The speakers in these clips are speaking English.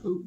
Ooh.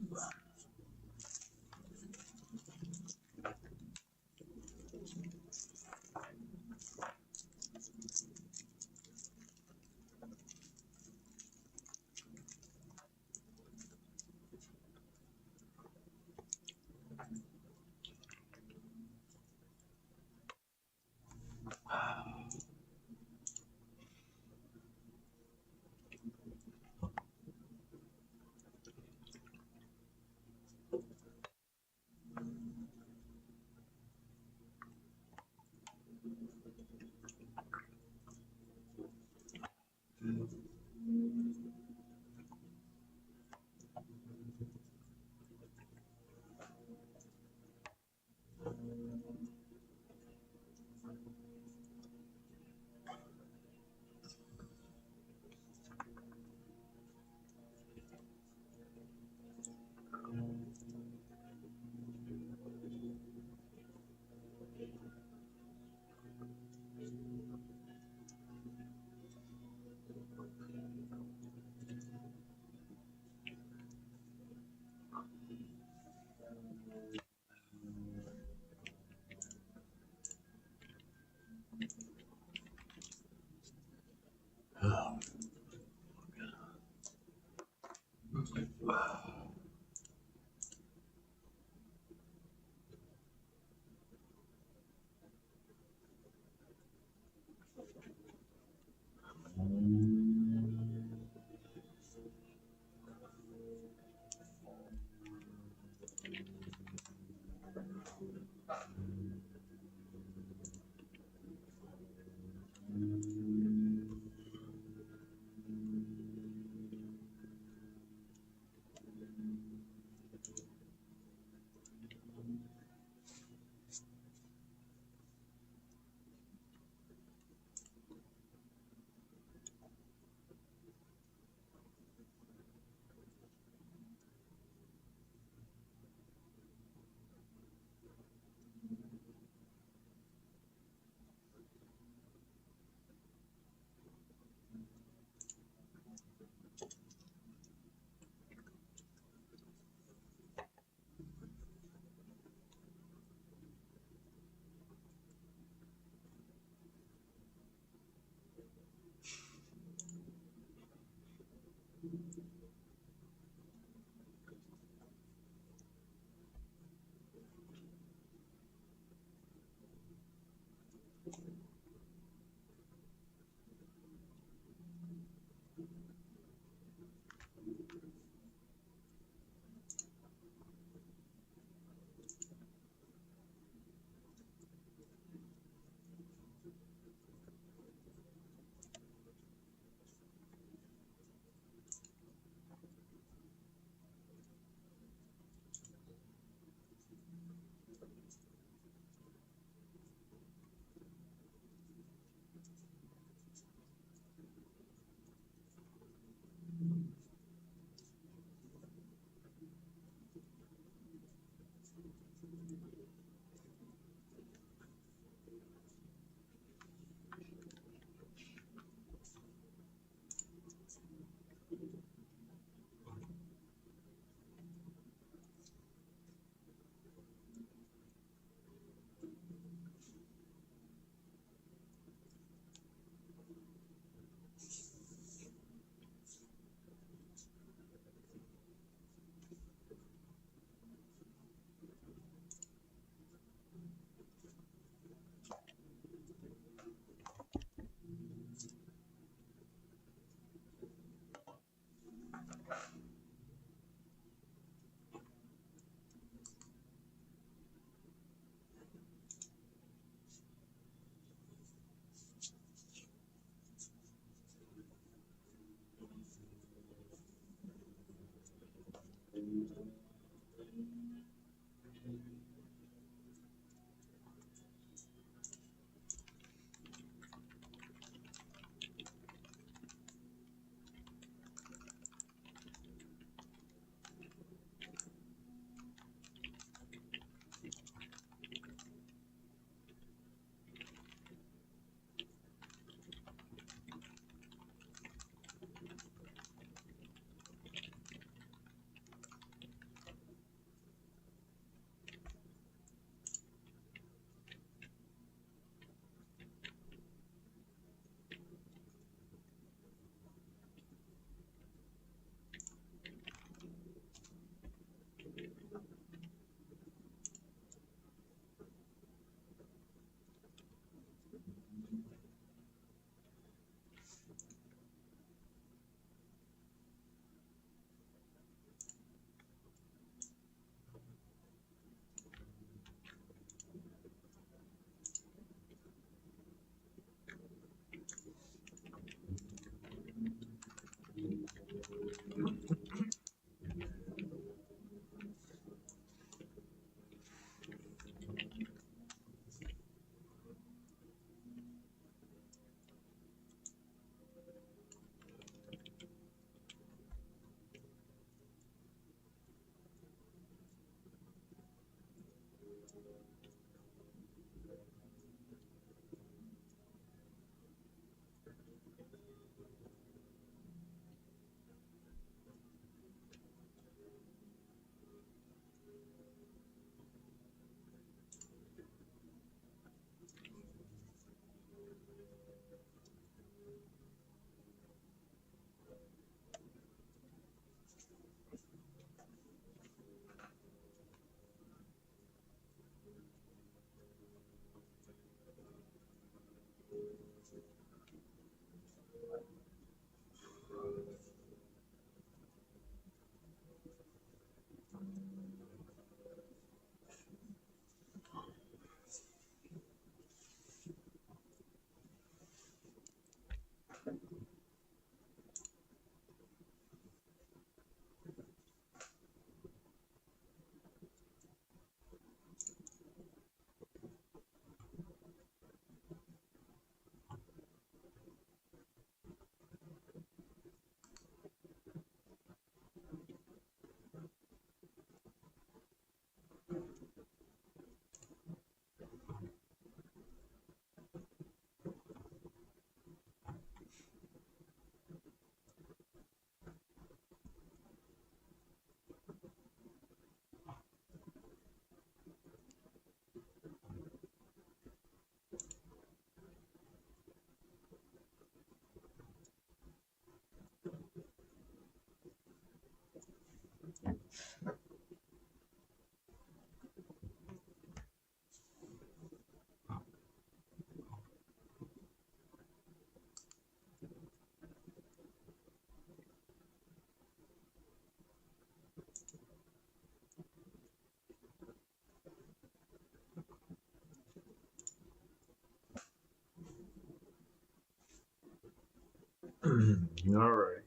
All right.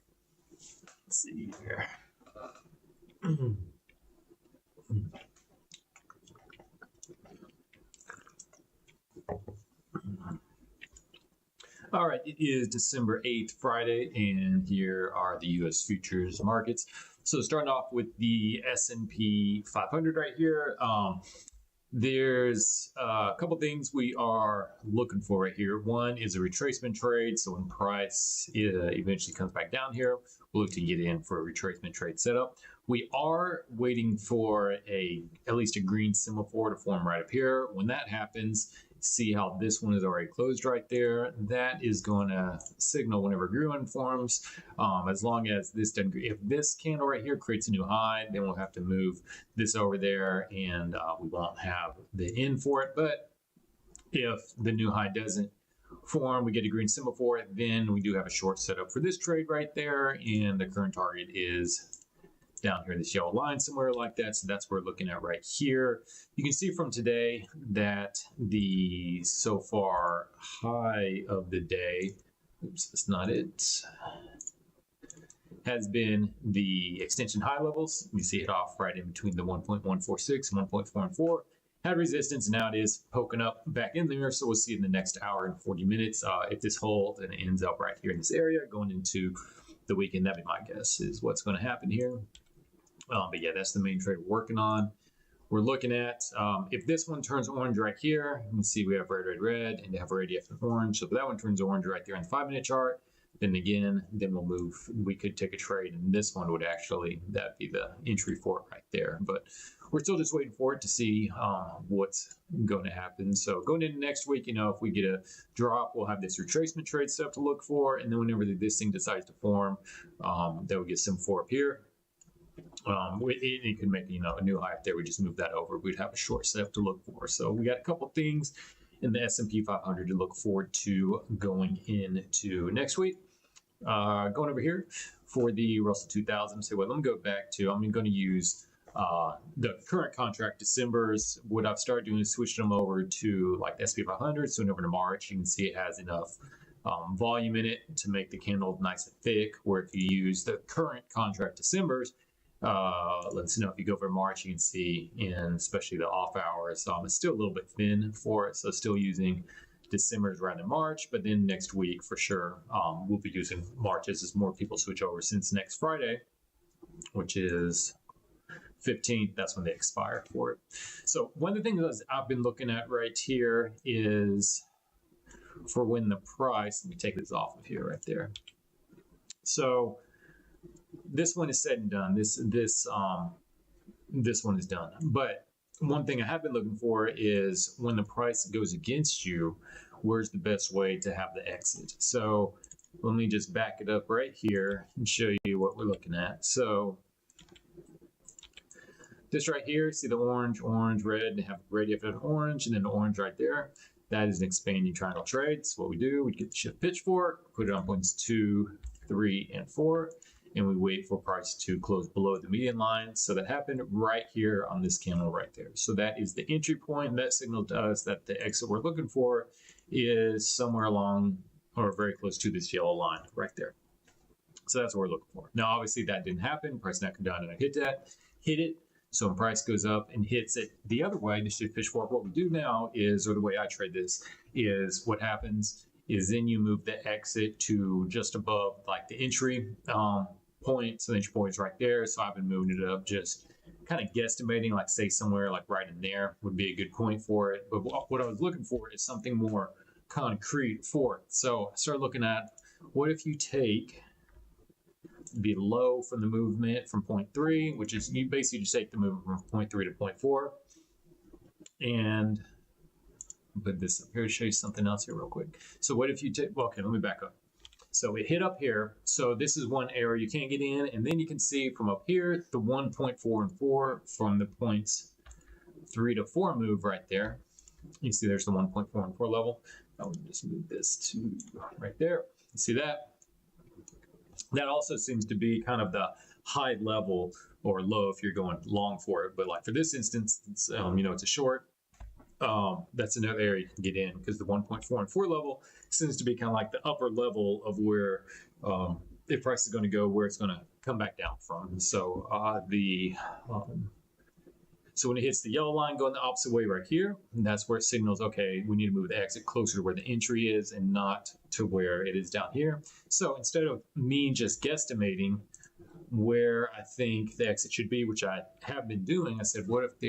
Let's see here. All right, it is December 8th, Friday, and here are the U.S. futures markets. So starting off with the S&P 500 right here. There's a couple things we are looking for right here. One is a retracement trade. So when price eventually comes back down here, we'll look to get in for a retracement trade setup. We are waiting for at least a green semaphore to form right up here. When that happens, see how this one is already closed right there. That is going to signal whenever green one forms. As long as this doesn't, if this candle right here creates a new high, then we'll have to move this over there, and we won't have the in for it. But if the new high doesn't form, we get a green semaphore, then we do have a short setup for this trade right there, and the current target is down here in this yellow line somewhere like that. So that's what we're looking at right here. You can see from today that the so far high of the day, oops, that's not it, has been the extension high levels. You see it off right in between the 1.146 and 1.44. Had resistance, now it is poking up back in there. So we'll see in the next hour and 40 minutes if this holds and it ends up right here in this area going into the weekend. That'd be my guess is what's going to happen here. But yeah, that's the main trade we're working on. We're looking at if this one turns orange right here, you can see we have red, red, red, and they have red, F, and orange. So if that one turns orange right there on the 5-minute chart, then again, then we'll move. We could take a trade, and this one would actually, that'd be the entry for it right there. But we're still just waiting for it to see what's going to happen. So going into next week, if we get a drop, we'll have this retracement trade stuff to look for. And then whenever this thing decides to form, then we get some for up here. It could make a new high up there. We just move that over. We'd have a short setup to look for. So we got a couple things in the S&P 500 to look forward to going into next week. Going over here for the Russell 2000. So let me go back to, I'm going to use the current contract December's. What I've started doing is switching them over to like the S&P 500. So over to March, you can see it has enough volume in it to make the candle nice and thick. Where if you use the current contract December's, let's know if you go over March, you can see in especially the off hours, it's still a little bit thin for it. So still using December's around in March, but then next week for sure, we'll be using Marches as more people switch over since next Friday, which is 15th, that's when they expire for it. So one of the things I've been looking at right here is for when the price, let me take this off of here right there. So this one is said and done. This one is done. But one thing I have been looking for is when the price goes against you, where's the best way to have the exit? So let me just back it up right here and show you what we're looking at. So this right here, see the orange, orange, red, they have red, F, and orange, and then the orange right there. That is an expanding triangle trade. So what we do, we get the shift pitchfork, put it on points 2, 3, and 4. And we wait for price to close below the median line. So that happened right here on this candle right there. So that is the entry point. That signal to us that the exit we're looking for is somewhere along or very close to this yellow line right there. So that's what we're looking for. Now, obviously that didn't happen. Price not come down and I hit it. So when price goes up and hits it the other way, the shift pitchfork, what we do now is, or the way I trade this is what happens is then you move the exit to just above like the entry point. So the entry point is right there. So I've been moving it up, just kind of guesstimating, like say somewhere like right in there would be a good point for it. But what I was looking for is something more concrete for it. So I started looking at what if you take the low from the movement from 0.3, which is you basically just take the movement from 0.3 to 0.4, and put this up here to show you something else here real quick. So what if you take, well, okay, let me back up. So it hit up here. So this is one area you can't get in. And then you can see from up here, the 1.4 and 4 from the points 3 to 4 move right there. You see there's the 1.4 and 4 level. I'll just move this to right there. You see that? That also seems to be kind of the high level or low if you're going long for it. But like for this instance, it's, it's a short. That's another area you can get in because the 1.4 and 4 level seems to be kind of like the upper level of where the price is going to go, where it's going to come back down from. So so when it hits the yellow line going the opposite way right here, and that's where it signals, okay, we need to move the exit closer to where the entry is and not to where it is down here. So instead of me just guesstimating where I think the exit should be, which I have been doing, I said, what if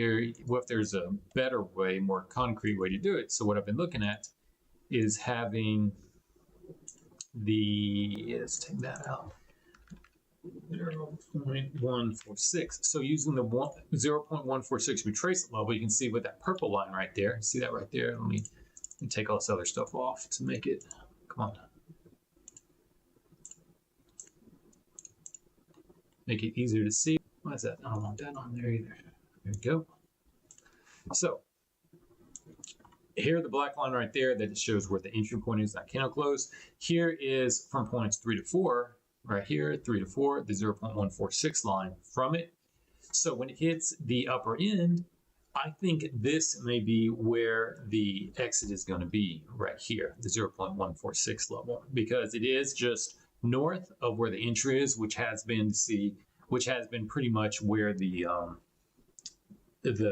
there's a better way, more concrete way to do it? So what I've been looking at is having let's take that out. 0.146. So using the 0.146 retracement level, you can see with that purple line right there. See that right there? Let me take all this other stuff off to make it, come on. Make it easier to see. Why is that? I don't want that on there either. There we go. So here, the black line right there, that shows where the entry point is, that candle close. Here is from points 3 to 4. Right here, 3 to 4, the 0.146 line from it. So when it hits the upper end, I think this may be where the exit is going to be right here, the 0.146 level, because it is just north of where the entry is, which has been pretty much where the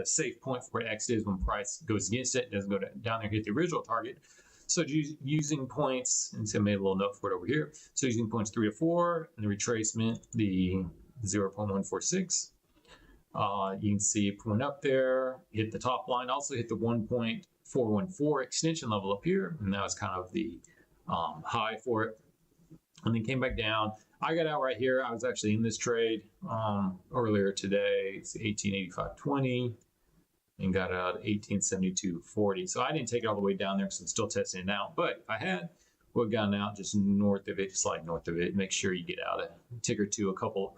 safe point for exit is when price goes against it. It doesn't go down there, hit the original target. So using points, and so I made a little note for it over here. So using points 3 to 4 and the retracement, the 0.146. You can see it went up there, hit the top line, also hit the 1.414 extension level up here, and that was kind of the high for it. And then came back down. I got out right here. I was actually in this trade earlier today. It's 1885.20. And got out at 1872.40. So I didn't take it all the way down there because I'm still testing it out. But if I had, would have gone out just north of it, slide north of it. Make sure you get out a tick or two, a couple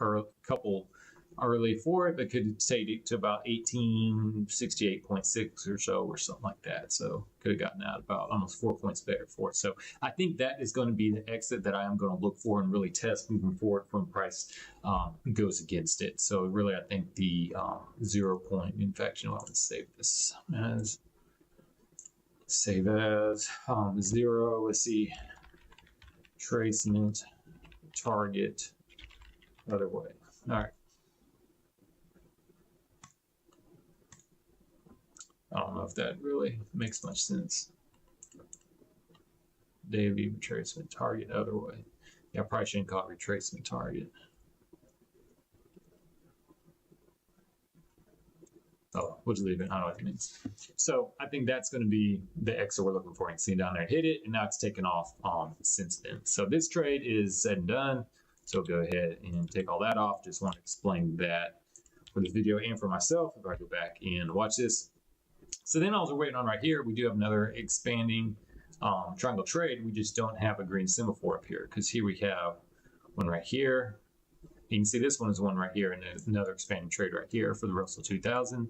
early for it, but could take it to about 1868.6 or so, or something like that. So could have gotten out about almost 4 points better for it. So I think that is going to be the exit that I am going to look for and really test moving forward from price goes against it. So really, I think the 0 point, in fact, you know, let's save this as save as 0. Let's see, tracement, target, other way. All right. I don't know if that really makes much sense. Daily retracement target, other way. Yeah, I probably shouldn't call it retracement target. Oh, we'll just leave it. I don't know what it means. So I think that's going to be the exit we're looking for. You can see down there, hit it, and now it's taken off since then. So this trade is said and done. So go ahead and take all that off. Just want to explain that for this video and for myself. If I go back and watch this. So then all we're waiting on right here, we do have another expanding triangle trade. We just don't have a green semaphore up here because here we have one right here. You can see this one is one right here and another expanding trade right here for the Russell 2000.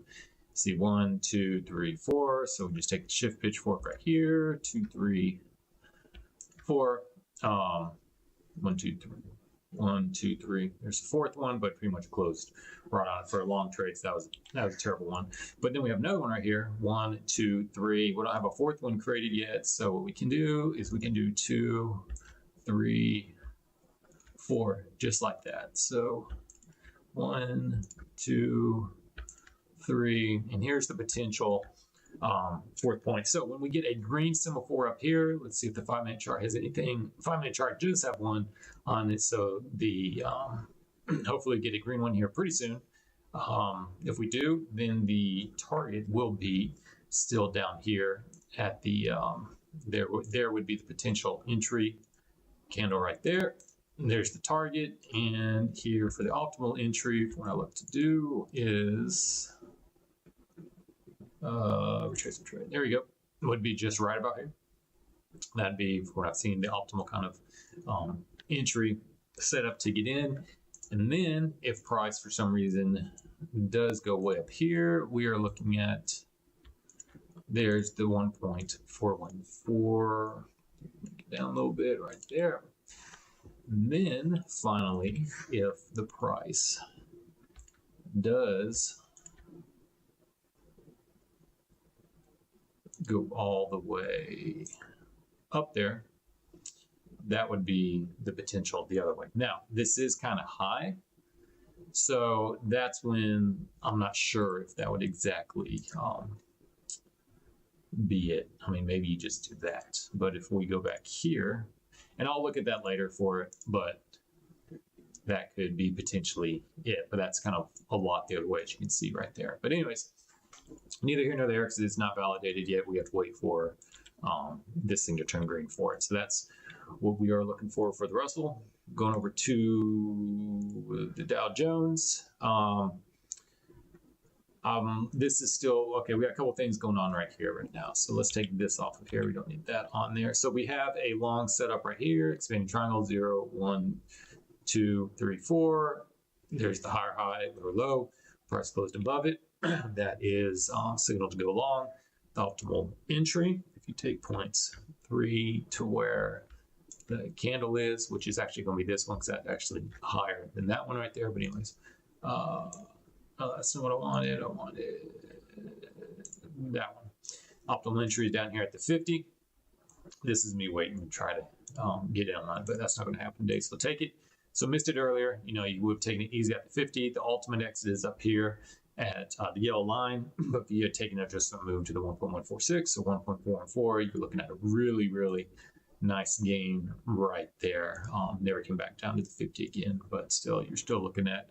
See 1, 2, 3, 4. So we just take the shift pitchfork right here. 2, 3, 4. 1, 2, 3. 1, 2, 3. There's the fourth one, but pretty much closed right on it for a long trade. So that was a terrible one. But then we have another one right here. 1, 2, 3. We don't have a fourth one created yet. So what we can do is we can do 2, 3, 4, just like that. So 1, 2, 3, and here's the potential fourth point. So when we get a green semaphore up here, let's see if the 5-minute chart has anything. 5-minute chart does have one on it, so the hopefully get a green one here pretty soon. If we do, then the target will be still down here at the there would be the potential entry candle right there. And there's the target, and here for the optimal entry, what I look to do is retracement trade. There we go. It would be just right about here. That'd be if we're not seeing the optimal kind of entry setup to get in. And then if price for some reason does go way up here, we are looking at, there's the 1.414, down a little bit right there. And then finally, if the price does go all the way up there, that would be the potential the other way. Now, this is kind of high, so that's when I'm not sure if that would exactly be it. I mean, maybe you just do that. But if we go back here, and I'll look at that later for it, but that could be potentially it. But that's kind of a lot the other way, as you can see right there. But anyways, neither here nor there, because it's not validated yet. We have to wait for this thing to turn green for it. So that's what we are looking for the Russell. Going over to the Dow Jones. This is still, okay, we got a couple things going on right here right now. So let's take this off of here. We don't need that on there. So we have a long setup right here, expanding triangle, 0, 1, 2, 3, 4. There's the higher high, lower low. Price closed above it. That is signal to go along. The optimal entry, if you take points 3 to where the candle is, which is actually going to be this one, because that's actually higher than that one right there. But anyways, that's not what I wanted. I wanted that one. Optimal entry is down here at the 50. This is me waiting to try to get in on it, but that's not going to happen today, so take it. So missed it earlier. You know, you would have taken it easy at the 50. The ultimate exit is up here at the yellow line, but if you had taken it just a move to the 1.146 or 1.44, you're looking at a really, really nice gain right there. Never came back down to the 50 again, but still, you're still looking at,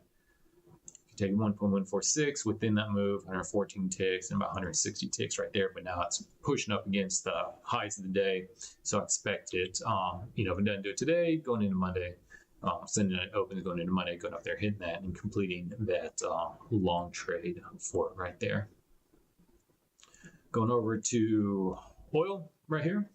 take 1.146 within that move, 114 ticks and about 160 ticks right there. But now it's pushing up against the highs of the day. So I expect it, you know, if it doesn't do it today, going into Monday, sending it open, going into Monday, going up there, hitting that and completing that long trade for it right there. Going over to oil right here.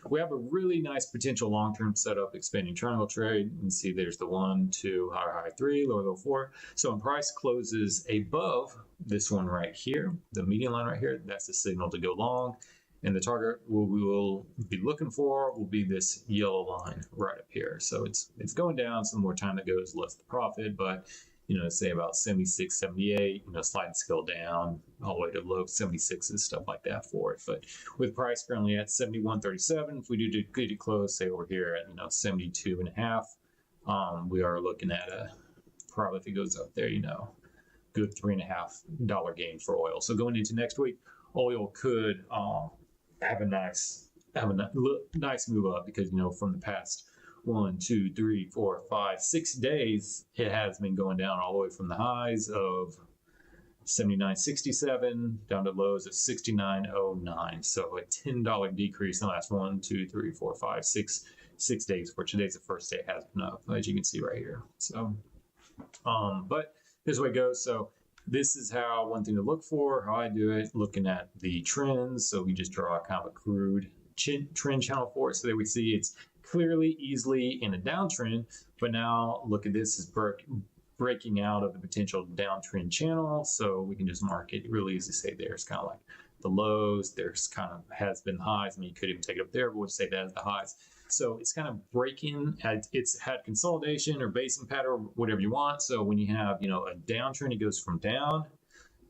We have a really nice potential long-term setup, expanding triangle trade. You can see there's the 1, 2, higher high 3, lower low 4. So when price closes above this one right here, the median line right here, that's the signal to go long. And the target we will be looking for will be this yellow line right up here. So it's going down. So the more time that goes, less the profit. But you know, say about 76, 78, you know, sliding scale down all the way to low 76s, stuff like that for it. But with price currently at 71.37, if we do get it close, say over here at, you know, 72.5, we are looking at a, probably if it goes up there, you know, good $3.50 gain for oil. So going into next week, oil could have a nice move up, because, you know, from the past 1, 2, 3, 4, 5, 6 days, it has been going down all the way from the highs of 79.67 down to lows of 69.09. So a $10 decrease in the last 1, 2, 3, 4, 5, 6 days. For today's the first day it has been up, as you can see right here. So, but this way it goes. So this is how one thing to look for, how I do it, looking at the trends. So we just draw kind of a crude trend channel for it. So there we see it's clearly, easily in a downtrend, but now look at this is breaking out of the potential downtrend channel. So we can just mark it really easy. Say there's kind of like the lows, there's kind of has been highs. I mean, you could even take it up there, but we'll say that as the highs. So it's kind of breaking, it's had consolidation or basing pattern, whatever you want. So when you have, you know, a downtrend, it goes from down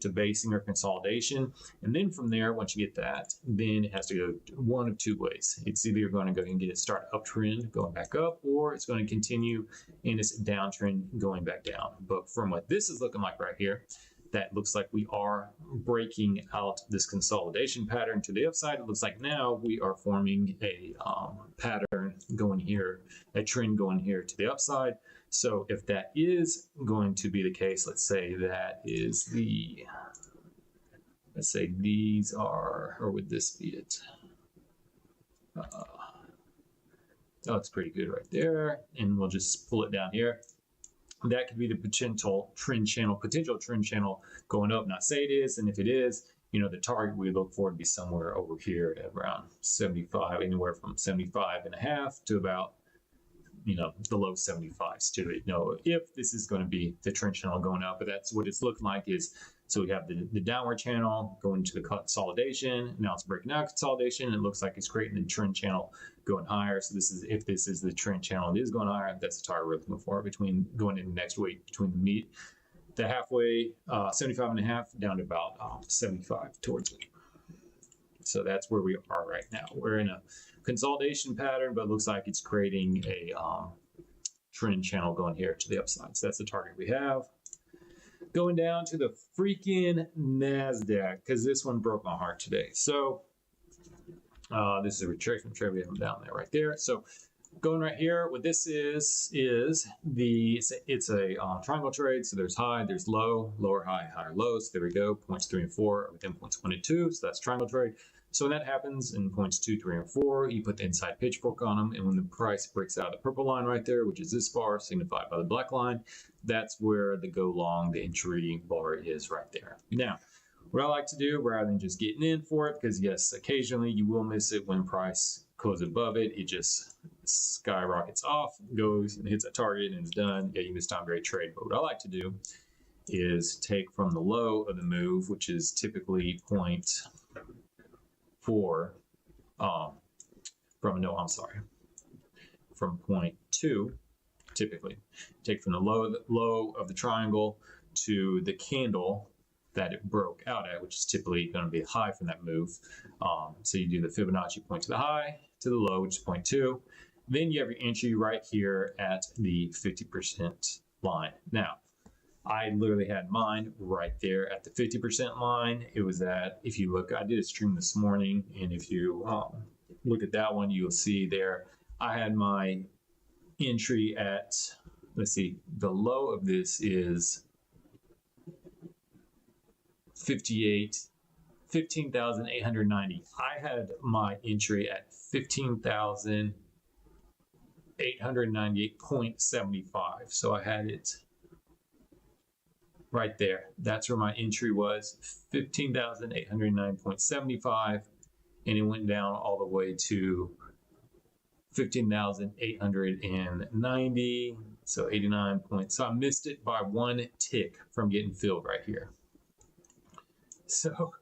to basing or consolidation. And then from there, once you get that, then it has to go one of two ways. It's either you're going to go and get it start uptrend going back up, or it's going to continue in this downtrend going back down. But from what this is looking like right here, that looks like we are breaking out this consolidation pattern to the upside. It looks like now we are forming a pattern going here, a trend going here to the upside. So if that is going to be the case, let's say that is the, let's say these are, or would this be it? Oh, it's pretty good right there. And we'll just pull it down here. That could be the potential trend channel going up. Not say it is, and if it is, the target we look for to be somewhere over here at around 75, anywhere from 75.5 to about, the low 75s to if this is going to be the trend channel going up. But that's what it's looking like is, so we have the downward channel going to the consolidation. Now it's breaking out consolidation. It looks like it's creating the trend channel going higher. So if this is the trend channel, it is going higher. That's the target we're looking for between going into next week, between the halfway, 75.5 down to about 75 towards it. So that's where we are right now. We're in a consolidation pattern, but it looks like it's creating a trend channel going here to the upside. So that's the target we have. Going down to the freaking Nasdaq, because this one broke my heart today. So this is a retracement trade. We have them down there right there. So going right here, what this is it's a triangle trade. So there's high, there's low, lower high, higher low. So there we go. Points 3 and 4 are within points 1 and 2. So that's triangle trade. So when that happens in points 2, 3, and 4, you put the inside pitchfork on them. And when the price breaks out the purple line right there, which is this bar signified by the black line, that's where the go long, the entry bar is right there. Now, what I like to do, rather than just getting in for it, because yes, occasionally you will miss it when price closes above it, it just skyrockets off, goes and hits a target and it's done. Yeah, you missed time, great trade. But what I like to do is take from the low of the move, which is typically 0.4 from 0.2, typically take from the low of the triangle to the candle that it broke out at, which is typically going to be high from that move. So you do the Fibonacci point to the high, to the low, which is 0.2. Then you have your entry right here at the 50% line. Now, I literally had mine right there at the 50% line. It was at, if you look, I did a stream this morning, and if you look at that one, you'll see there, I had my entry at, let's see, the low of this is 15,890. I had my entry at 15,898.75. So I had it right there. That's where my entry was, 15,809.75, and it went down all the way to 15,890. So 89 points. So I missed it by one tick from getting filled right here. So,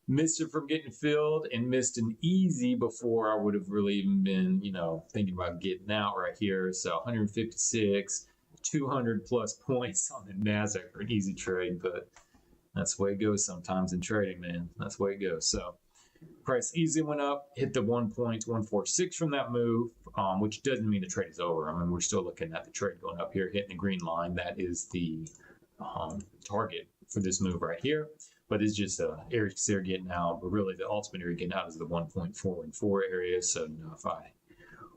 missed it from getting filled and missed an easy before I would have really even been, thinking about getting out right here. So 156, 200 plus points on the Nasdaq for an easy trade, but that's the way it goes sometimes in trading, man. That's the way it goes. So price easily went up, hit the 1.146 from that move, which doesn't mean the trade is over. I mean, we're still looking at the trade going up here, hitting the green line. That is the target for this move right here, but it's just area they're getting out. But really, the ultimate area getting out is the 1.414 area. So if I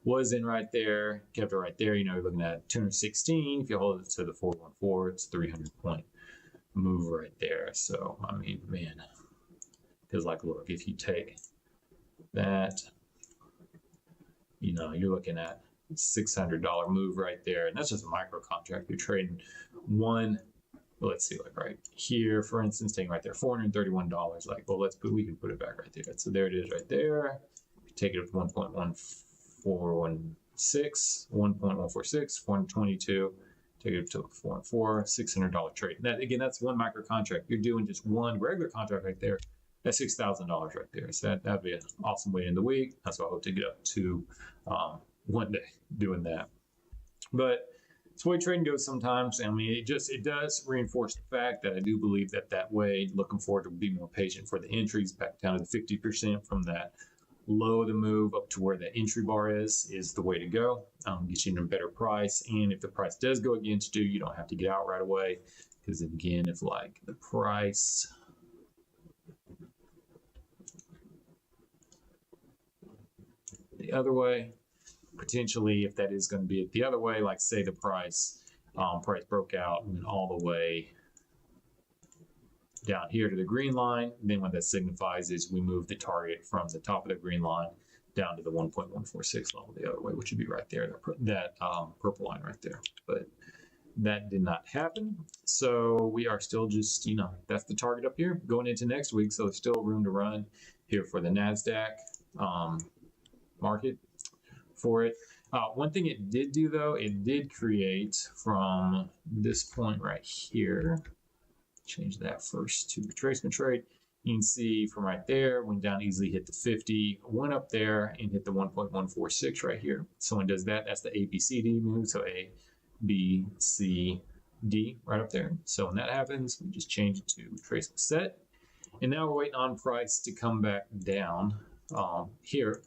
was in right there, kept it right there, you're looking at 216. If you hold it to the 414, it's 300 point move right there. So I mean, man, because like, look, if you take that, you're looking at $600 move right there, and that's just a micro contract. You're trading one. Let's see, like right here, for instance, taking right there, $431. Like, well, we can put it back right there. So there it is right there. Take it to 1.1416, 1.146, 422. Take it to 4 $600 trade. That again, that's one micro contract. You're doing just one regular contract right there. That's $6,000 right there. So that'd be an awesome way in the week. That's what I hope to get up to one day doing that. But it's the way trading goes sometimes. I mean, it does reinforce the fact that I do believe that way, looking forward to be more patient for the entries back down to the 50% from that low of the move up to where the entry bar is the way to go. Get you in a better price. And if the price does go against you, you don't have to get out right away. Because again, if like the price the other way, potentially, if that is going to be it the other way, like say the price broke out and went all the way down here to the green line, then what that signifies is we move the target from the top of the green line down to the 1.146 level the other way, which would be right there, that purple line right there. But That did not happen. So we are still just, that's the target up here going into next week. So there's still room to run here for the Nasdaq market for it. One thing it did do, though, it did create from this point right here. Change that first to retracement trade. You can see from right there, went down easily, hit the 50, went up there and hit the 1.146 right here. So when it does that, that's the ABCD move. So A, B, C, D right up there. So when that happens, we just change it to retracement set. And now we're waiting on price to come back down here.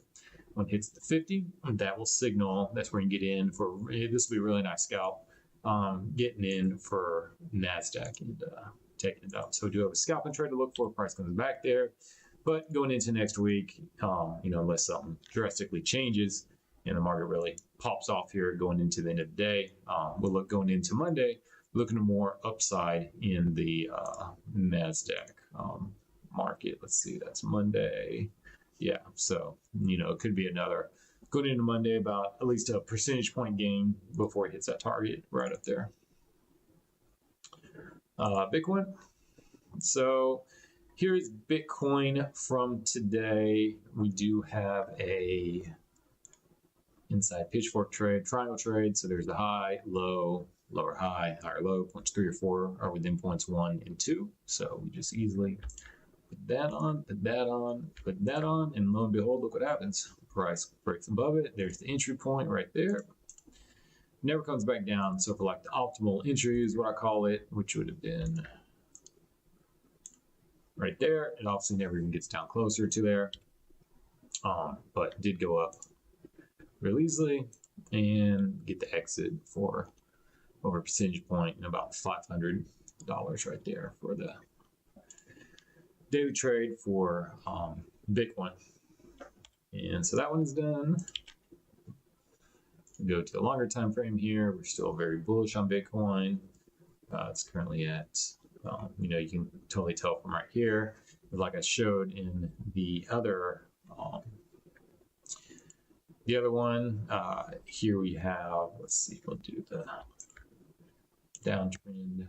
When it hits the 50, that will signal that's where you get in for, this will be a really nice scalp, getting in for NASDAQ and taking it up. So we do have a scalping trade to look for. Price comes back there. But going into next week, unless something drastically changes and the market really pops off here going into the end of the day, we'll look going into Monday, looking at more upside in the NASDAQ market. Let's see, that's Monday. Yeah, so, it could be another going into Monday about at least a percentage point gain before it hits that target right up there. Bitcoin. So here's Bitcoin from today. We do have a inside pitchfork trade, triangle trade. So there's the high, low, lower high, higher low. Points 3 or 4 are within points 1 and 2. So we just easily put that on, put that on, put that on, and lo and behold, look what happens. Price breaks above it. There's the entry point right there. Never comes back down. So for like the optimal entry is what I call it, which would have been right there. It obviously never even gets down closer to there, but did go up real easily and get the exit for over a percentage point and about $500 right there for the daily trade for Bitcoin. And so that one's done. We go to the longer time frame here. We're still very bullish on Bitcoin. It's currently at, you can totally tell from right here. Like I showed in the other one, here we have, let's see, we'll do the downtrend.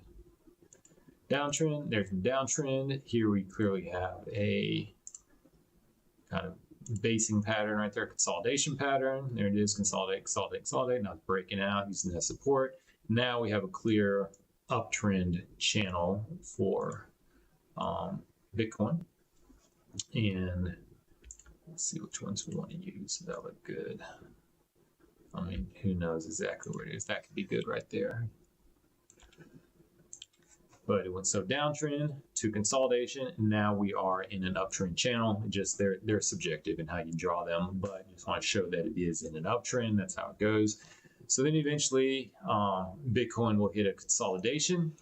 There's the downtrend. Here we clearly have a kind of basing pattern right there, consolidation pattern. There it is, consolidate, consolidate, consolidate. Now it's breaking out using that support. Now we have a clear uptrend channel for Bitcoin. And let's see which ones we want to use. That look good. I mean, who knows exactly where it is. That could be good right there. But it went so downtrend to consolidation. Now we are in an uptrend channel. Just they're subjective in how you draw them, but just want to show that it is in an uptrend. That's how it goes. So then eventually Bitcoin will hit a consolidation.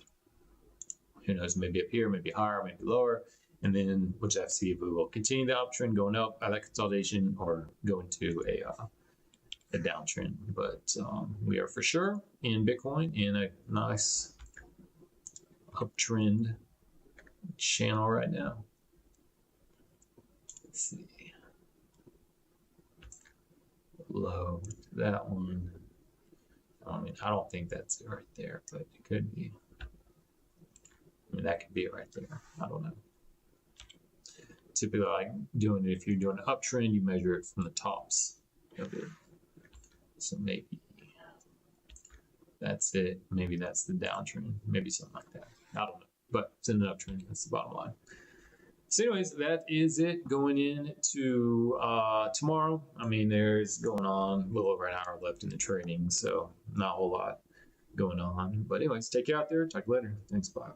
Who knows, maybe up here, maybe higher, maybe lower. And then we'll just have to see if we will continue the uptrend going up by that consolidation or go into a downtrend. But we are for sure in Bitcoin in a nice uptrend channel right now. Let's see. Low to that one. I mean, I don't think that's it right there, but it could be. I mean, that could be it right there. I don't know. Typically, like doing it, if you're doing an uptrend, you measure it from the tops of it. So maybe that's it. Maybe that's the downtrend. Maybe something like that. I don't know. But it's in an uptrend. That's the bottom line. So anyways, that is it going into tomorrow. I mean, there's going on a little over an hour left in the trading, so not a whole lot going on. But anyways, take care out there. Talk later. Thanks. Bye.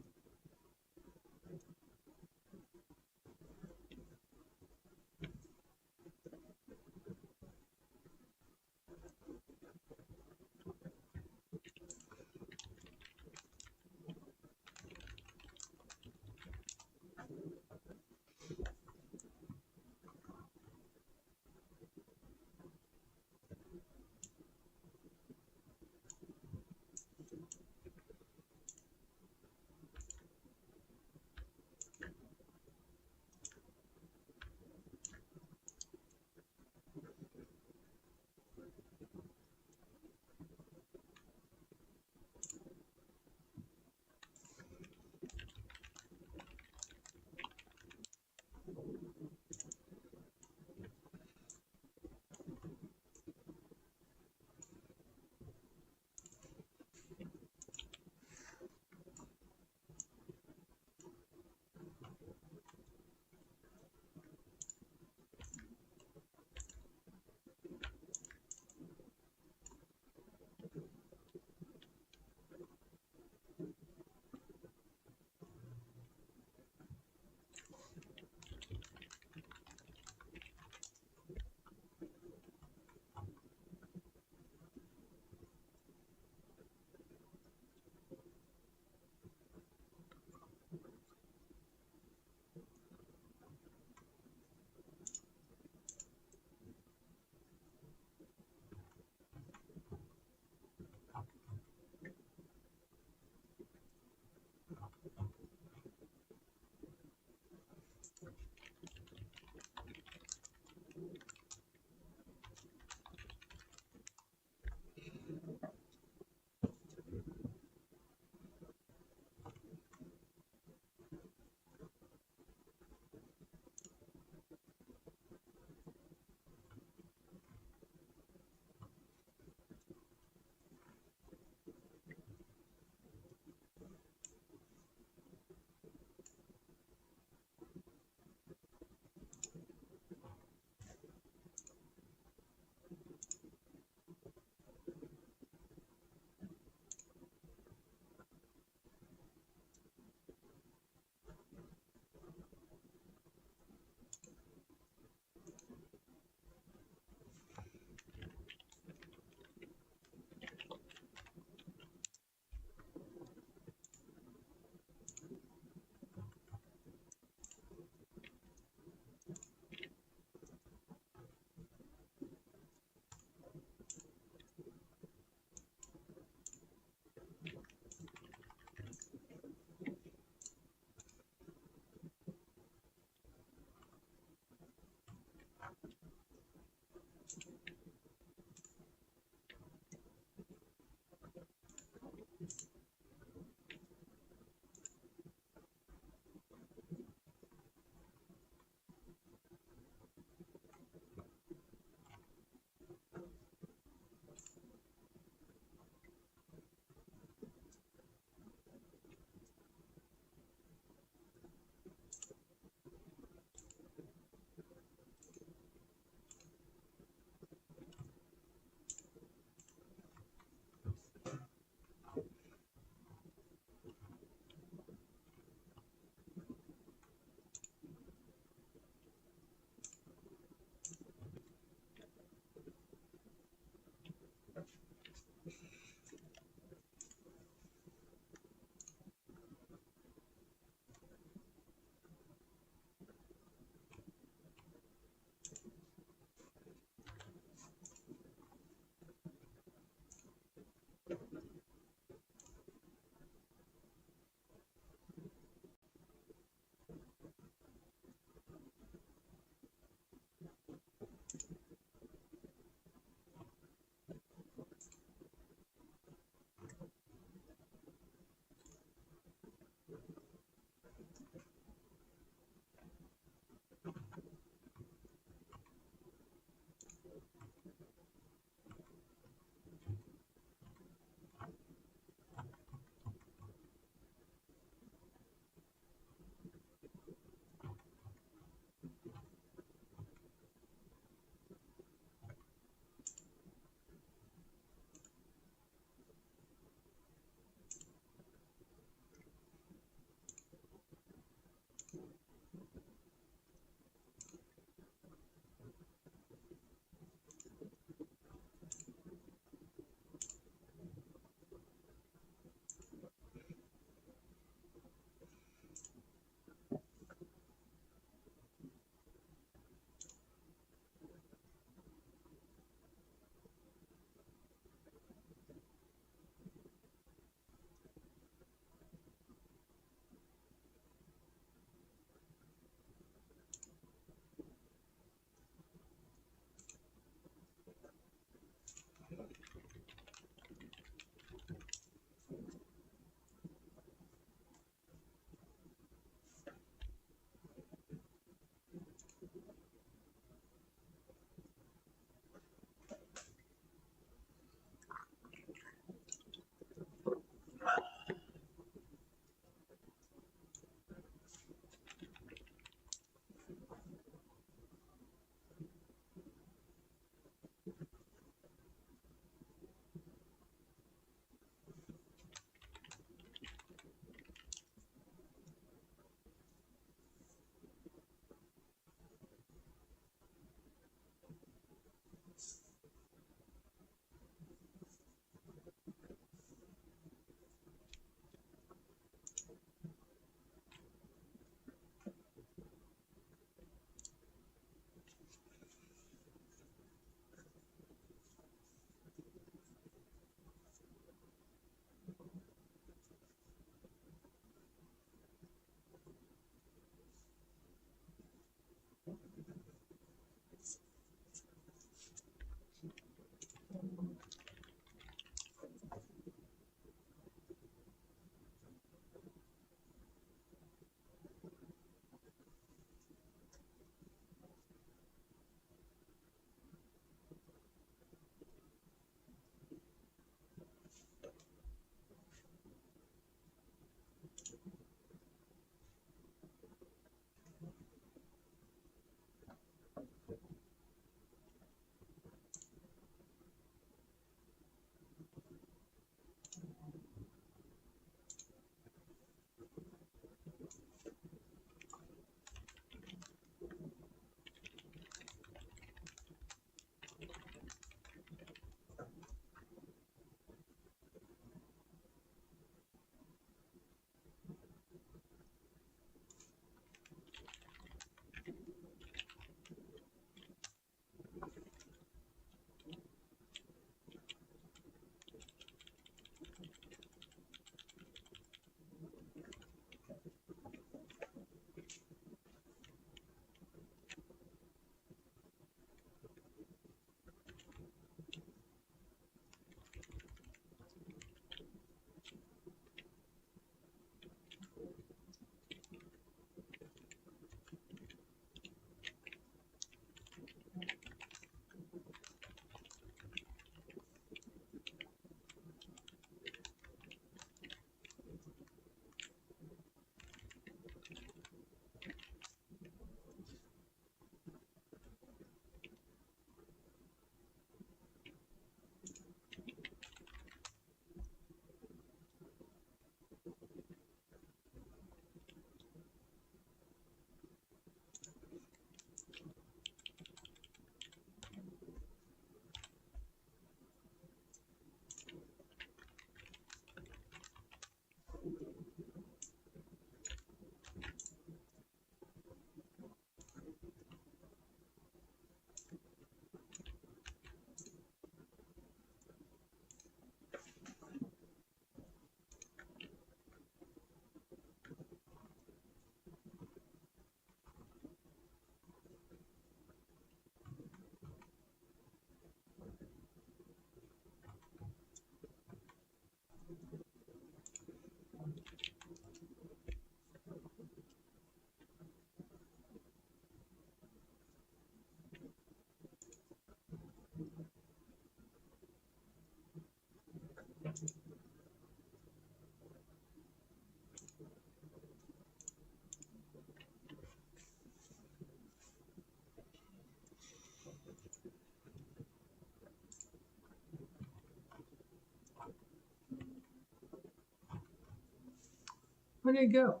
Where did it go?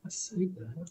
Let's save that.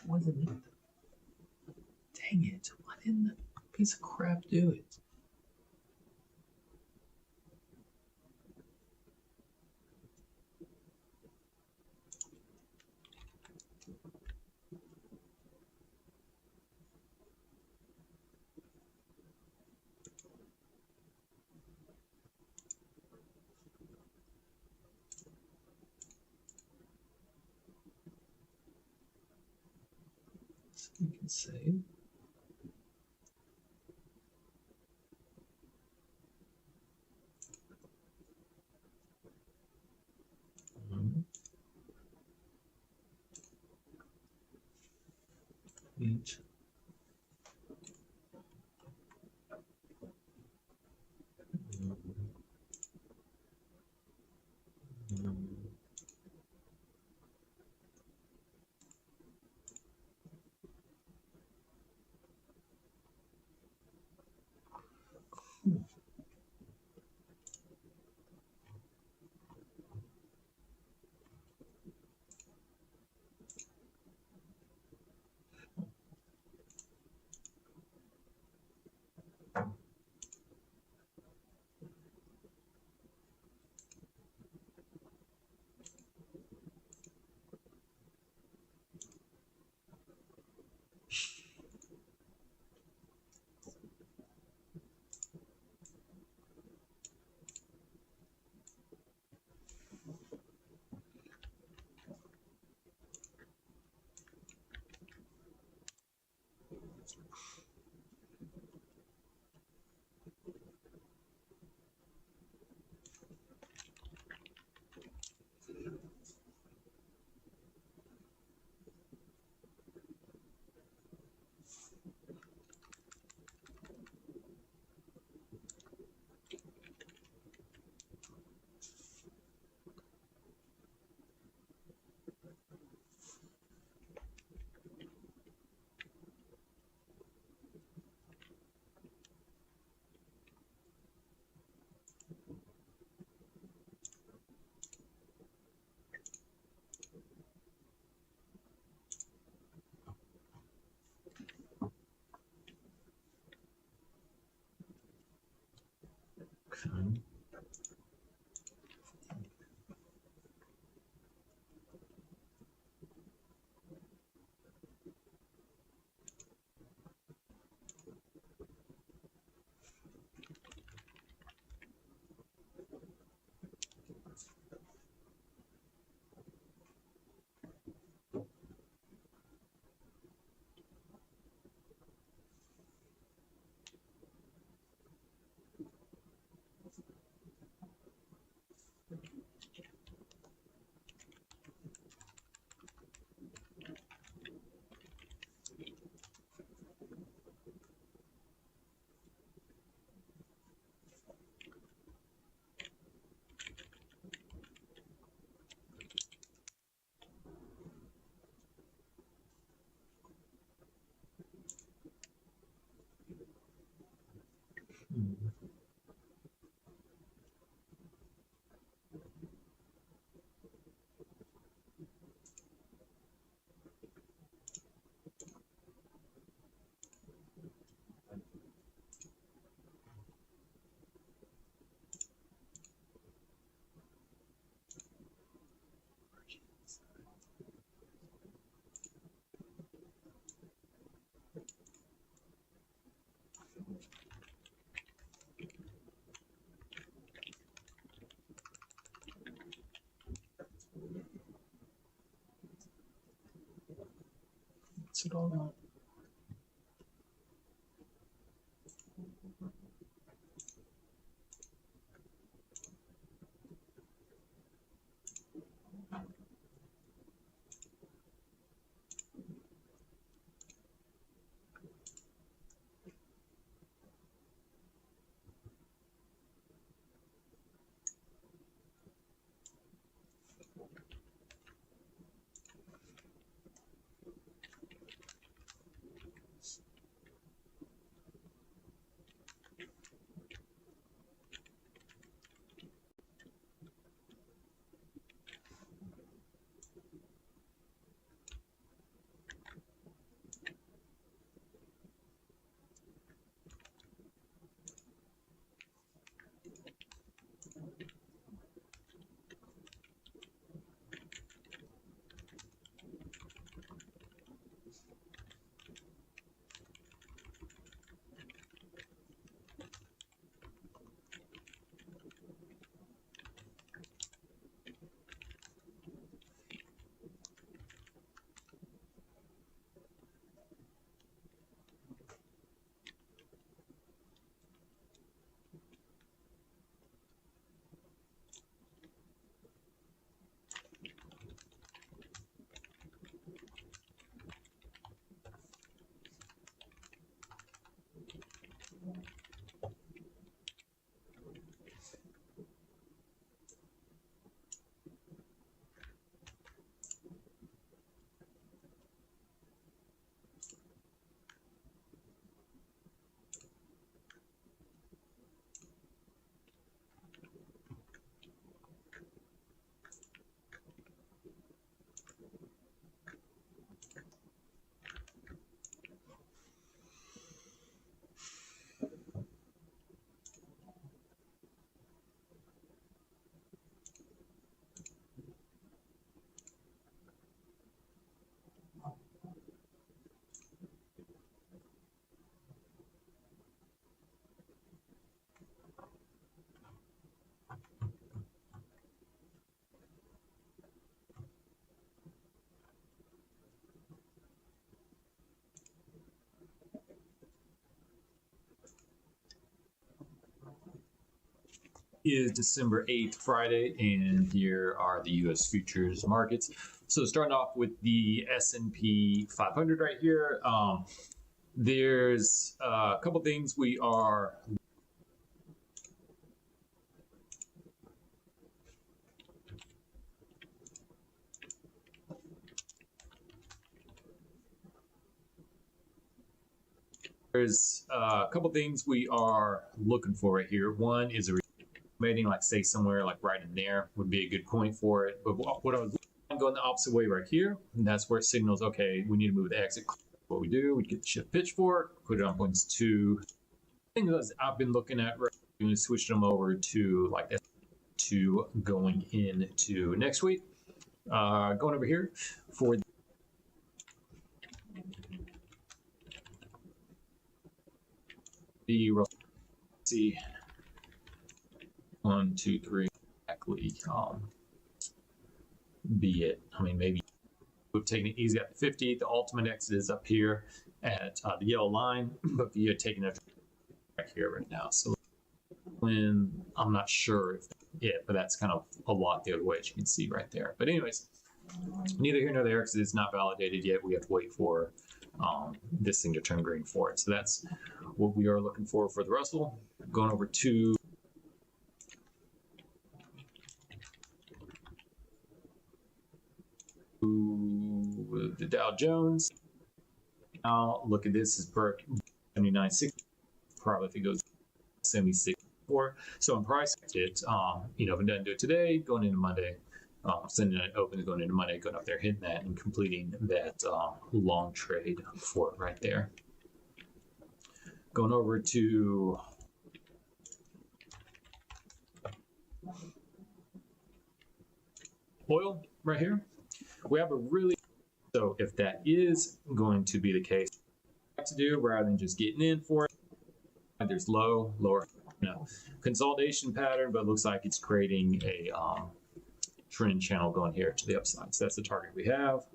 Wasn't it? Dang it. Why didn't the piece of crap do it? So we can save. Each. Okay. What's it all about? Is December 8th, Friday, and here are the U.S. futures markets. So starting off with the S&P 500 right here, there's a couple things we are looking for right here. One is a rating, like say somewhere like right in there would be a good point for it. But what I was going the opposite way right here, and that's where it signals, okay, we need to move the exit. What we do, we get the shift pitch for it, put it on points to things I've been looking at, right, and switch them over to like that to going into next week. Going over here for the see 1, 2, 3 exactly be it. I mean, maybe we've taken it easy at 50. The ultimate exit is up here at the yellow line, but we are taking it back here right now. So when I'm not sure if it, but that's kind of a lot the other way, as you can see right there. But anyways, neither here nor there, because it's not validated yet. We have to wait for this thing to turn green for it. So that's what we are looking for the Russell. Going over to the Dow Jones. Now look at this, is per 79.60. Probably if it goes 76.4. So in price, it if it doesn't do it today, going into Monday, sending it open, going into Monday, going up there, hitting that and completing that long trade for it right there. Going over to oil right here. We have a really, so if that is going to be the case, to do rather than just getting in for it, there's lower, consolidation pattern, but it looks like it's creating a trend channel going here to the upside. So that's the target we have.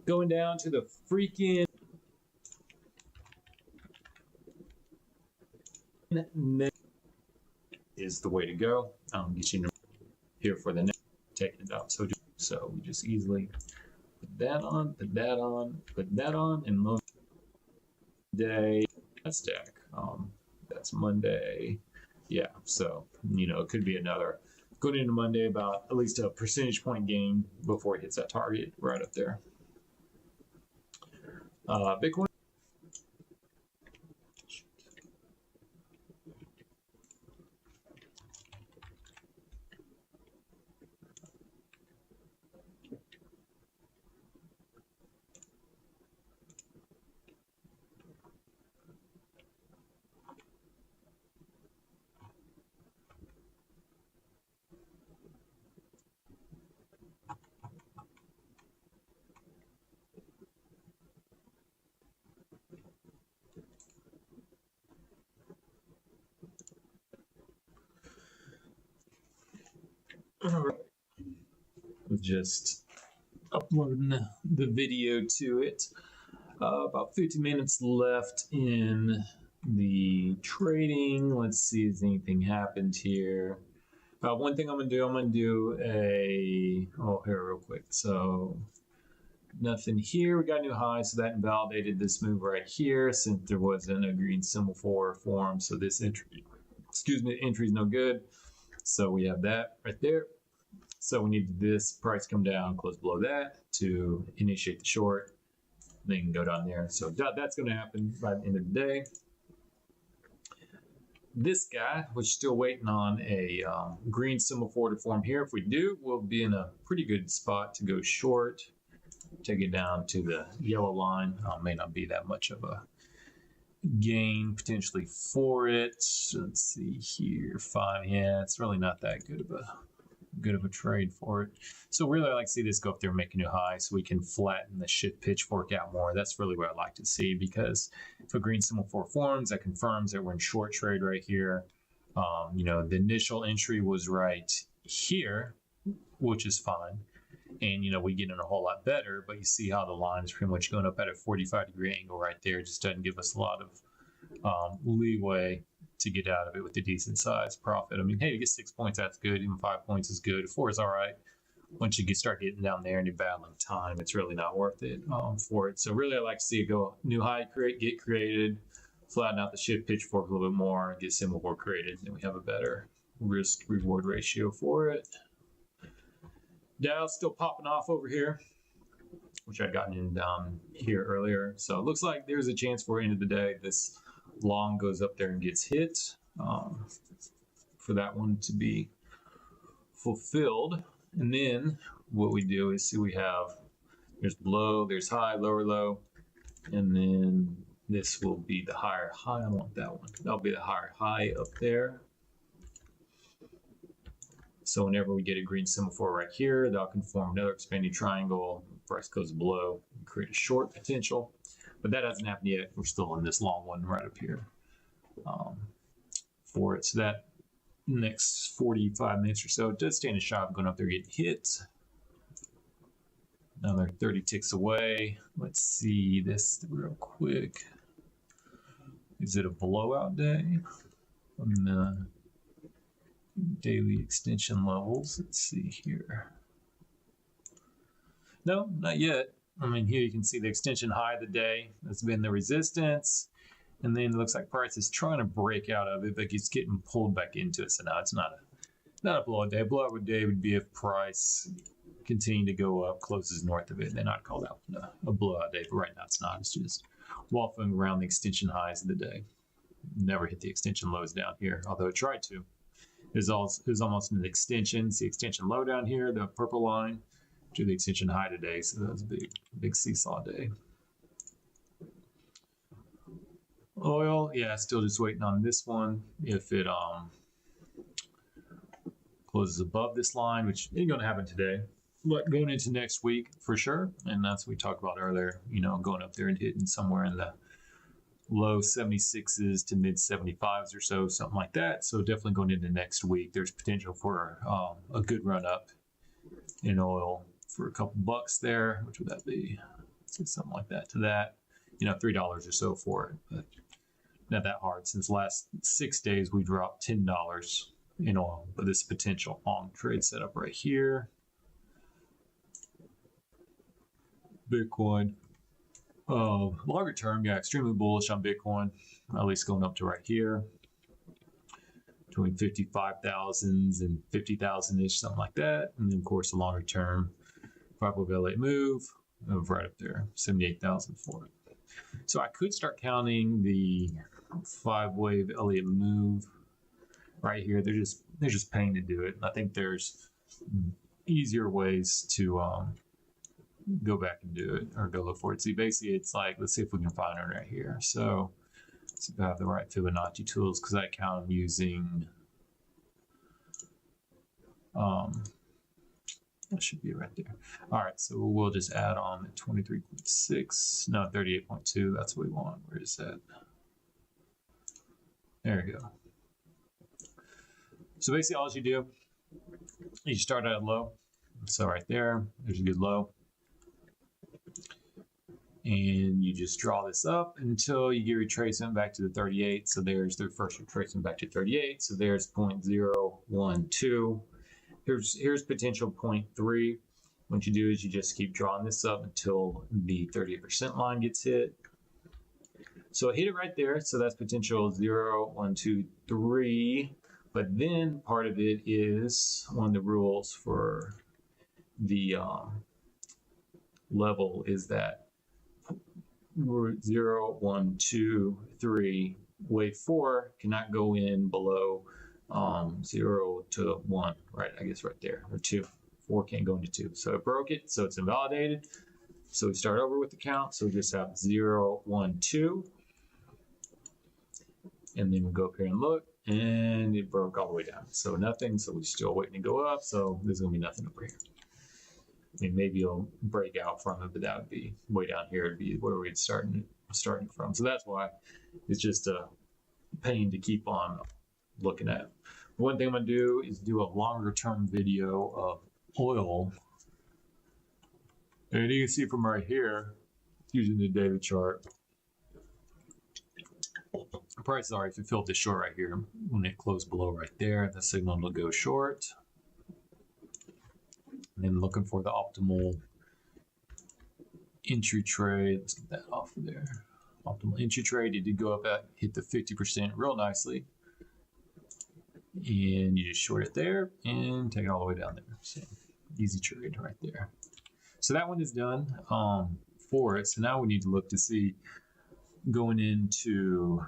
Going down to the freaking is the way to go. Get you here for the next, taking it up. So we just easily put that on, put that on, put that on, and Monday Nasdaq. That's Monday. Yeah, so it could be another going into Monday about at least a percentage point gain before it hits that target right up there. Bitcoin. Just uploading the video to it. About 50 minutes left in the trading. Let's see if anything happened here. One thing I'm going to do here real quick. So nothing here. We got a new high, so that invalidated this move right here since there wasn't a green symbol for form. So this entry is no good. So we have that right there. So we need this price come down, close below that to initiate the short. Then you can go down there. So that's going to happen by the end of the day. This guy, we're still waiting on a green symbol forward to form here. If we do, we'll be in a pretty good spot to go short. Take it down to the yellow line. May not be that much of a gain potentially for it. Let's see here, 5. Yeah, it's really not that good of a trade for it. So really I like to see this go up there and make a new high so we can flatten the shift pitchfork out more. That's really what I'd like to see, because if a green symbol 4 forms, that confirms that we're in short trade right here. The initial entry was right here, which is fine. And, we get in a whole lot better, but you see how the line is pretty much going up at a 45-degree angle right there. It just doesn't give us a lot of leeway to get out of it with a decent size profit. I mean, hey, you get 6 points, that's good. Even 5 points is good. 4 is all right. Once you start getting down there and you're battling time, it's really not worth it for it. So really, I like to see it go new high, get created, flatten out the shift pitchfork a little bit more, get symbol board created, and we have a better risk reward ratio for it. Dow's still popping off over here, which I'd gotten in down here earlier. So it looks like there's a chance for end of the day this long goes up there and gets hit for that one to be fulfilled. And then what we do is see we have there's low, there's high, lower low, and then this will be the higher high. I want that one. That'll be the higher high up there. So whenever we get a green symbol for right here, that'll conform another expanding triangle. Price goes below, create a short potential. But that hasn't happened yet. We're still in this long one right up here for it. So that next 45 minutes or so, it does stand a shot of going up there getting hit. Another 30 ticks away. Let's see this real quick. Is it a blowout day on the daily extension levels? Let's see here. No, not yet. I mean, here you can see the extension high of the day. That's been the resistance. And then it looks like price is trying to break out of it, but it's getting pulled back into it. So now it's not a blowout day. A blowout day would be if price continued to go up, closes north of it. Then I'd call that one a blowout day. But right now it's not. It's just waffling around the extension highs of the day. Never hit the extension lows down here, although it tried to. It was almost an extension. See extension low down here, the purple line, to the extension high today. So that was a big seesaw day. Oil, yeah, still just waiting on this one. If it closes above this line, which ain't going to happen today, but going into next week for sure. And that's what we talked about earlier, going up there and hitting somewhere in the low 76s to mid 75s or so, something like that. So definitely going into next week, there's potential for a good run up in oil for a couple bucks there. Which would that be? So something like that to that, you know, $3 or so for it, but not that hard. Since the last 6 days, we dropped $10 in oil, but this potential long trade setup right here. Bitcoin. Longer term, yeah, extremely bullish on Bitcoin, at least going up to right here, between 55,000s and 50,000 ish, something like that. And then, of course, the longer term, 5-wave Elliott move right up there, 78,000 for it. So I could start counting the 5-wave Elliott move right here. They're just paying to do it. I think there's easier ways to go back and do it, or go look for it. See, basically, it's like, let's see if we can find it right here. So let's see if I have the right Fibonacci tools, because I count them using that should be right there. All right, so we'll just add on the 23.6, no, 38.2. That's what we want. Where is that? There we go. So basically, all you do, you start at a low. So right there, there's a good low. And you just draw this up until you get retracement back to the 38. So there's their first retracement back to 38. So there's 0.012. Here's potential 0.3. What you do is you just keep drawing this up until the 38% line gets hit. So I hit it right there. So that's potential 0, 1, 2, 3. But then part of it is one of the rules for the level is that 0, 1, 2, 3, wave 4 cannot go in below 0 to 1, right? I guess right there, or 2. 4 can't go into 2. So it broke it, so it's invalidated. So we start over with the count. So we just have 0, 1, 2. And then we go up here and look, and it broke all the way down. So nothing, so we're still waiting to go up. So there's gonna be nothing over here. I mean, maybe it'll break out from it, but that would be way down here. It'd be where we'd starting from. So that's why it's just a pain to keep on looking at. One thing I'm gonna do is do a longer term video of oil. And you can see from right here, using the daily chart, the prices are, if you filled this short right here, when it closed below right there, the signal will go short. And then looking for the optimal entry trade. Let's get that off of there. Optimal entry trade, it did go up at, hit the 50% real nicely. And you just short it there and take it all the way down there. So easy trade right there. So that one is done for it. So now we need to look to see going into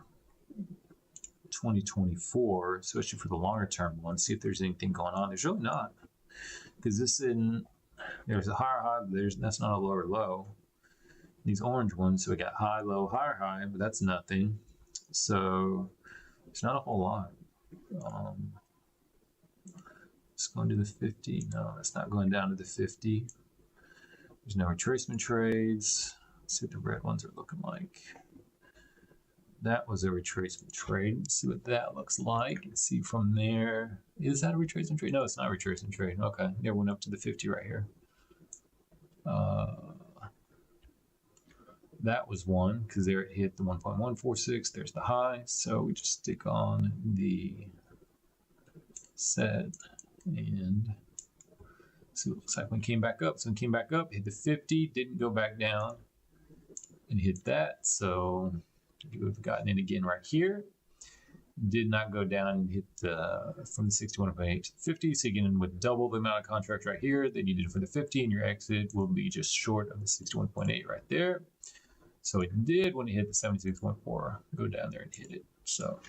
2024, especially for the longer term one, see if there's anything going on. There's really not. Because this isn't, there's a higher high, but that's not a lower low. These orange ones, so we got high, low, higher high, but that's nothing. So it's not a whole lot. Let's go into the 50. No, that's not going down to the 50. There's no retracement trades. Let's see what the red ones are looking like. That was a retracement trade. Let's see what that looks like. Let's see from there. Is that a retracement trade? No, it's not a retracement trade. Okay, it went up to the 50 right here. That was one because there it hit the 1.146. There's the high. So we just stick on the set and see what it looks like when it came back up. So when it came back up, hit the 50, didn't go back down and hit that. So you would have gotten in again right here. Did not go down and hit the from the 61.8 to the 50. So you get in with double the amount of contract right here that you did for the 50, and your exit will be just short of the 61.8 right there. So it did when it hit the 76.4 go down there and hit it. So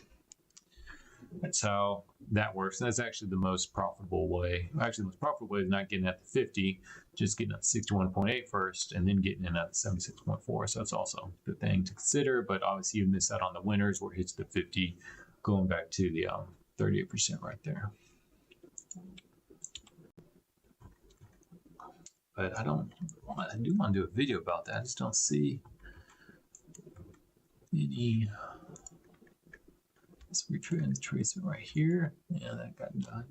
that's how that works. And that's actually the most profitable way. Actually, the most profitable way is not getting at the 50, just getting at the 61.8 first and then getting in at the 76.4. So that's also the thing to consider. But obviously, you miss out on the winners where it hits the 50, going back to the 38% right there. But I do want to do a video about that. I just don't see any. Let's retrace it right here. Yeah, that got done.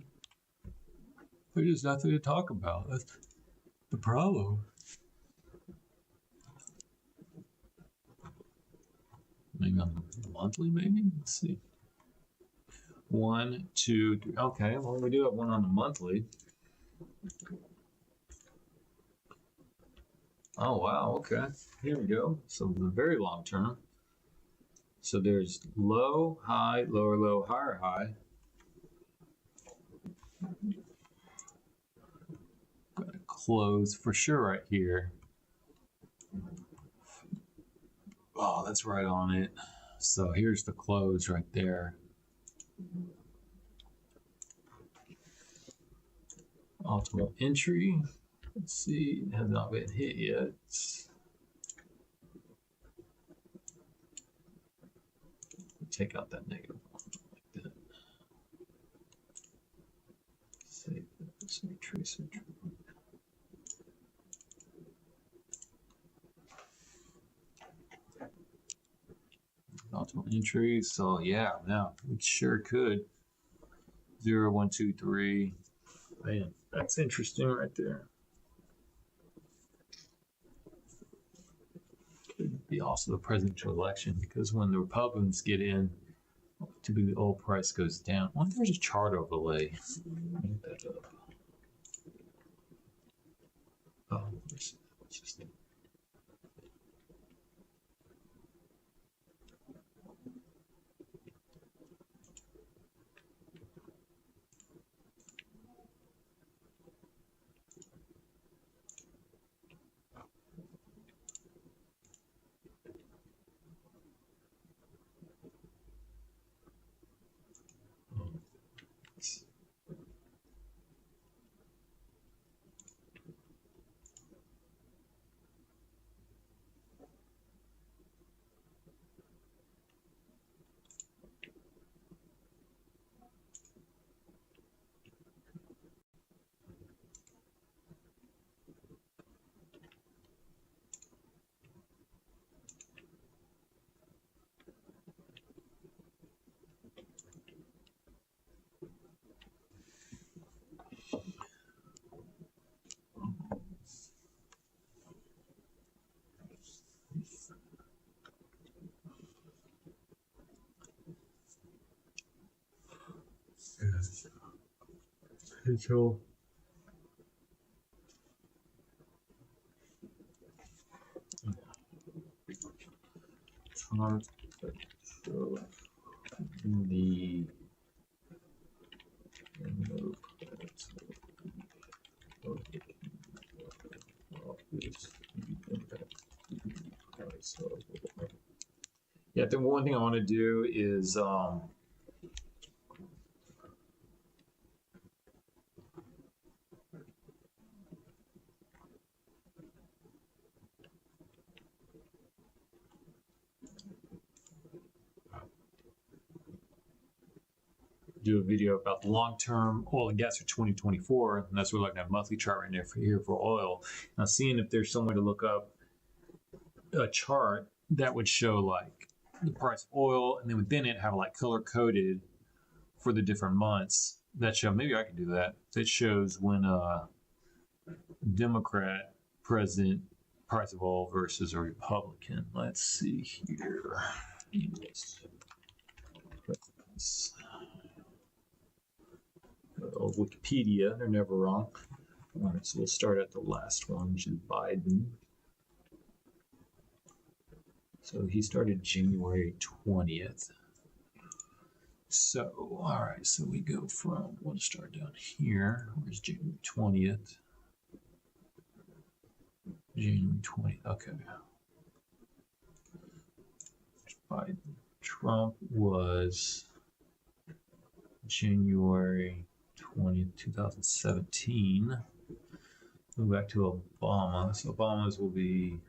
There's just nothing to talk about. That's the problem. maybe on the monthly, maybe? Let's see. 1, 2, 3. Okay, well, we do have one on the monthly. Oh, wow. Okay. Here we go. So the very long term. So there's low, high, lower, low, higher, high. Got to close for sure right here. Oh, that's right on it. So here's the close right there. Optimal entry. Let's see, it has not been hit yet. Take out that negative one like that. Save that. So trace entry. Optimal entry. So yeah, now we sure could. 0, 1, 2, 3. Man, that's interesting right there. Could be also the presidential election, because when the Republicans get in, typically the oil price goes down. I wonder if there's a chart overlay. Get that up. Oh, it's just. Potential. Chart that shows the yeah, the one thing I want to do is do a video about the long-term oil and gas for 2024, and that's what we're looking at, monthly chart right there for here for oil. Now, seeing if there's some way to look up a chart that would show like the price of oil, and then within it have like color coded for the different months that show. Maybe I can do that. That shows when a Democrat president price of oil versus a Republican. Let's see here. Wikipedia, they're never wrong. All right, so we'll start at the last one, which is Biden. So he started January 20th. So, all right, so we go from, we'll start down here. Where's January 20th? January 20th, okay. Biden. Trump was January 20th, 2017. Move back to Obama. So Obama's will be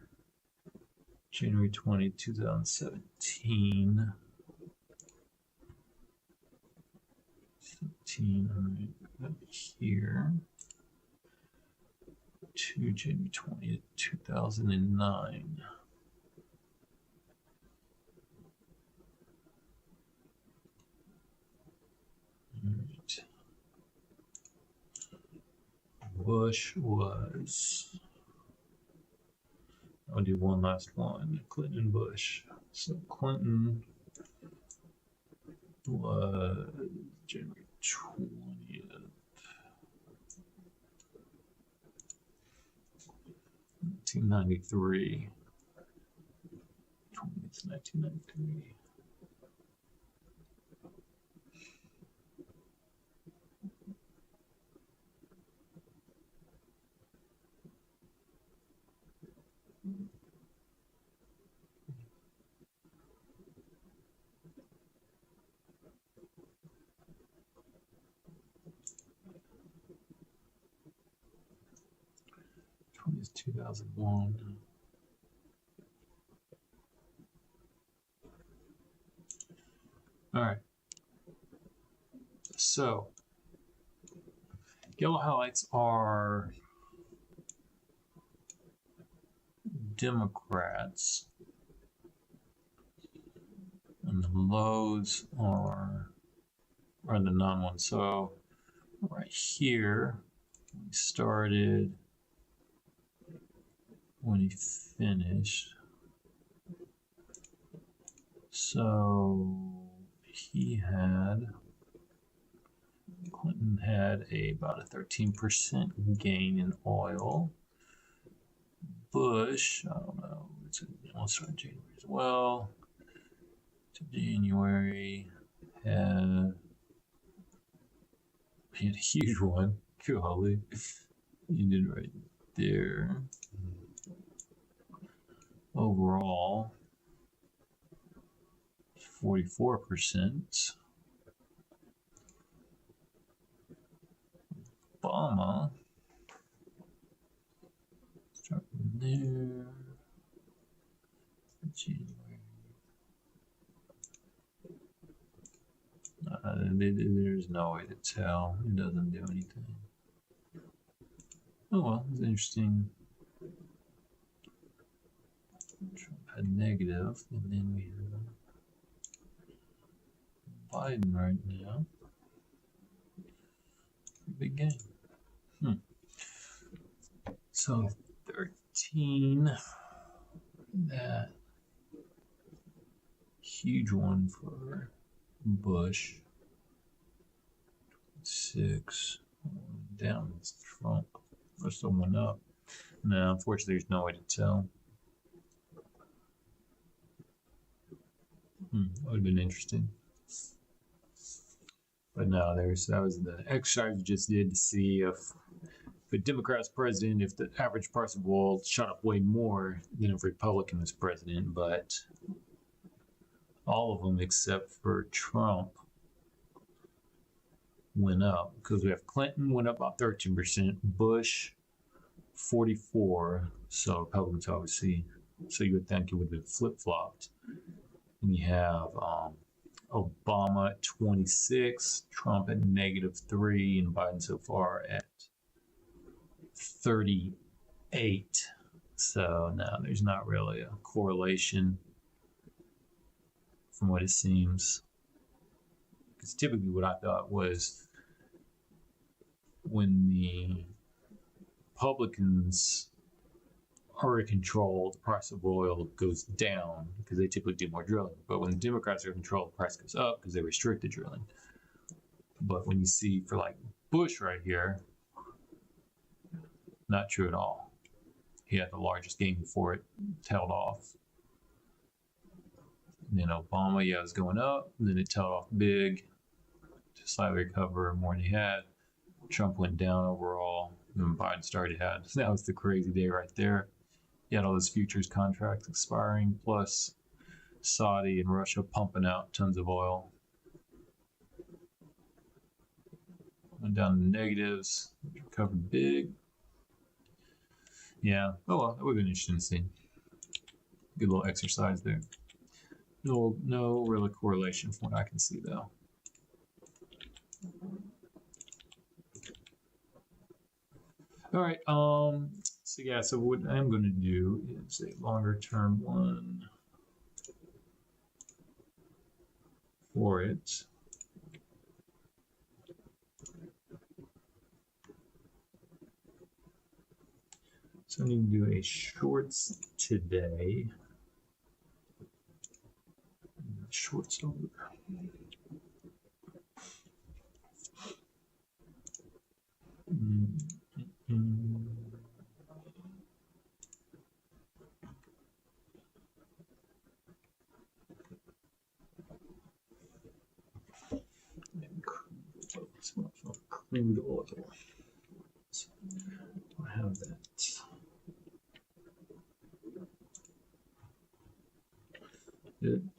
January 20th, 2017. 17, all right, here. To January 20th, 2009. Right. Bush was, I'll do one last one, Clinton and Bush. So Clinton was January 20th. 1993. 20th, 1993. Is 2001. All right. So, yellow highlights are Democrats, and the lows are the non-ones. So, right here, we started when he finished. So Clinton had about a 13% gain in oil. Bush, I don't know, I'll start January as well. To January had a huge one. Golly, you did right there. Overall, 44%. Obama, start from there. January. There's no way to tell. It doesn't do anything. Oh well, it's interesting. Trump had negative, and then we have Biden right now. Big game. So 13, that huge one for Bush. 6 down Trump. Or someone up. No, unfortunately, there's no way to tell. That would have been interesting. But no, that was the exercise we just did to see if a Democrat's president, if the average price of oil shot up way more than if a Republican was president. But all of them except for Trump went up, because we have Clinton went up about 13%, Bush 44%, so Republicans obviously, so you would think it would have been flip-flopped. And you have Obama at 26%, Trump at -3%, and Biden so far at 38%. So no, there's not really a correlation from what it seems. Because typically what I thought was when the Republicans are in control, the price of oil goes down because they typically do more drilling. But when the Democrats are in control, the price goes up because they restrict the drilling. But when you see for like Bush right here, not true at all. He had the largest gain before it tailed off. And then Obama, it was going up, and then it tailed off big to slightly recover more than he had. Trump went down overall, and Biden started to had. So that was the crazy day right there. You had all those futures contracts expiring, plus Saudi and Russia pumping out tons of oil. Went down to negatives, recovered big. Yeah, oh well, that would have been interesting to see. Good little exercise there. No real correlation from what I can see though. All right, so what I'm going to do is a longer term one for it. So I'm going to do a shorts today. Shorts over. Crude oil. So I have that. Good.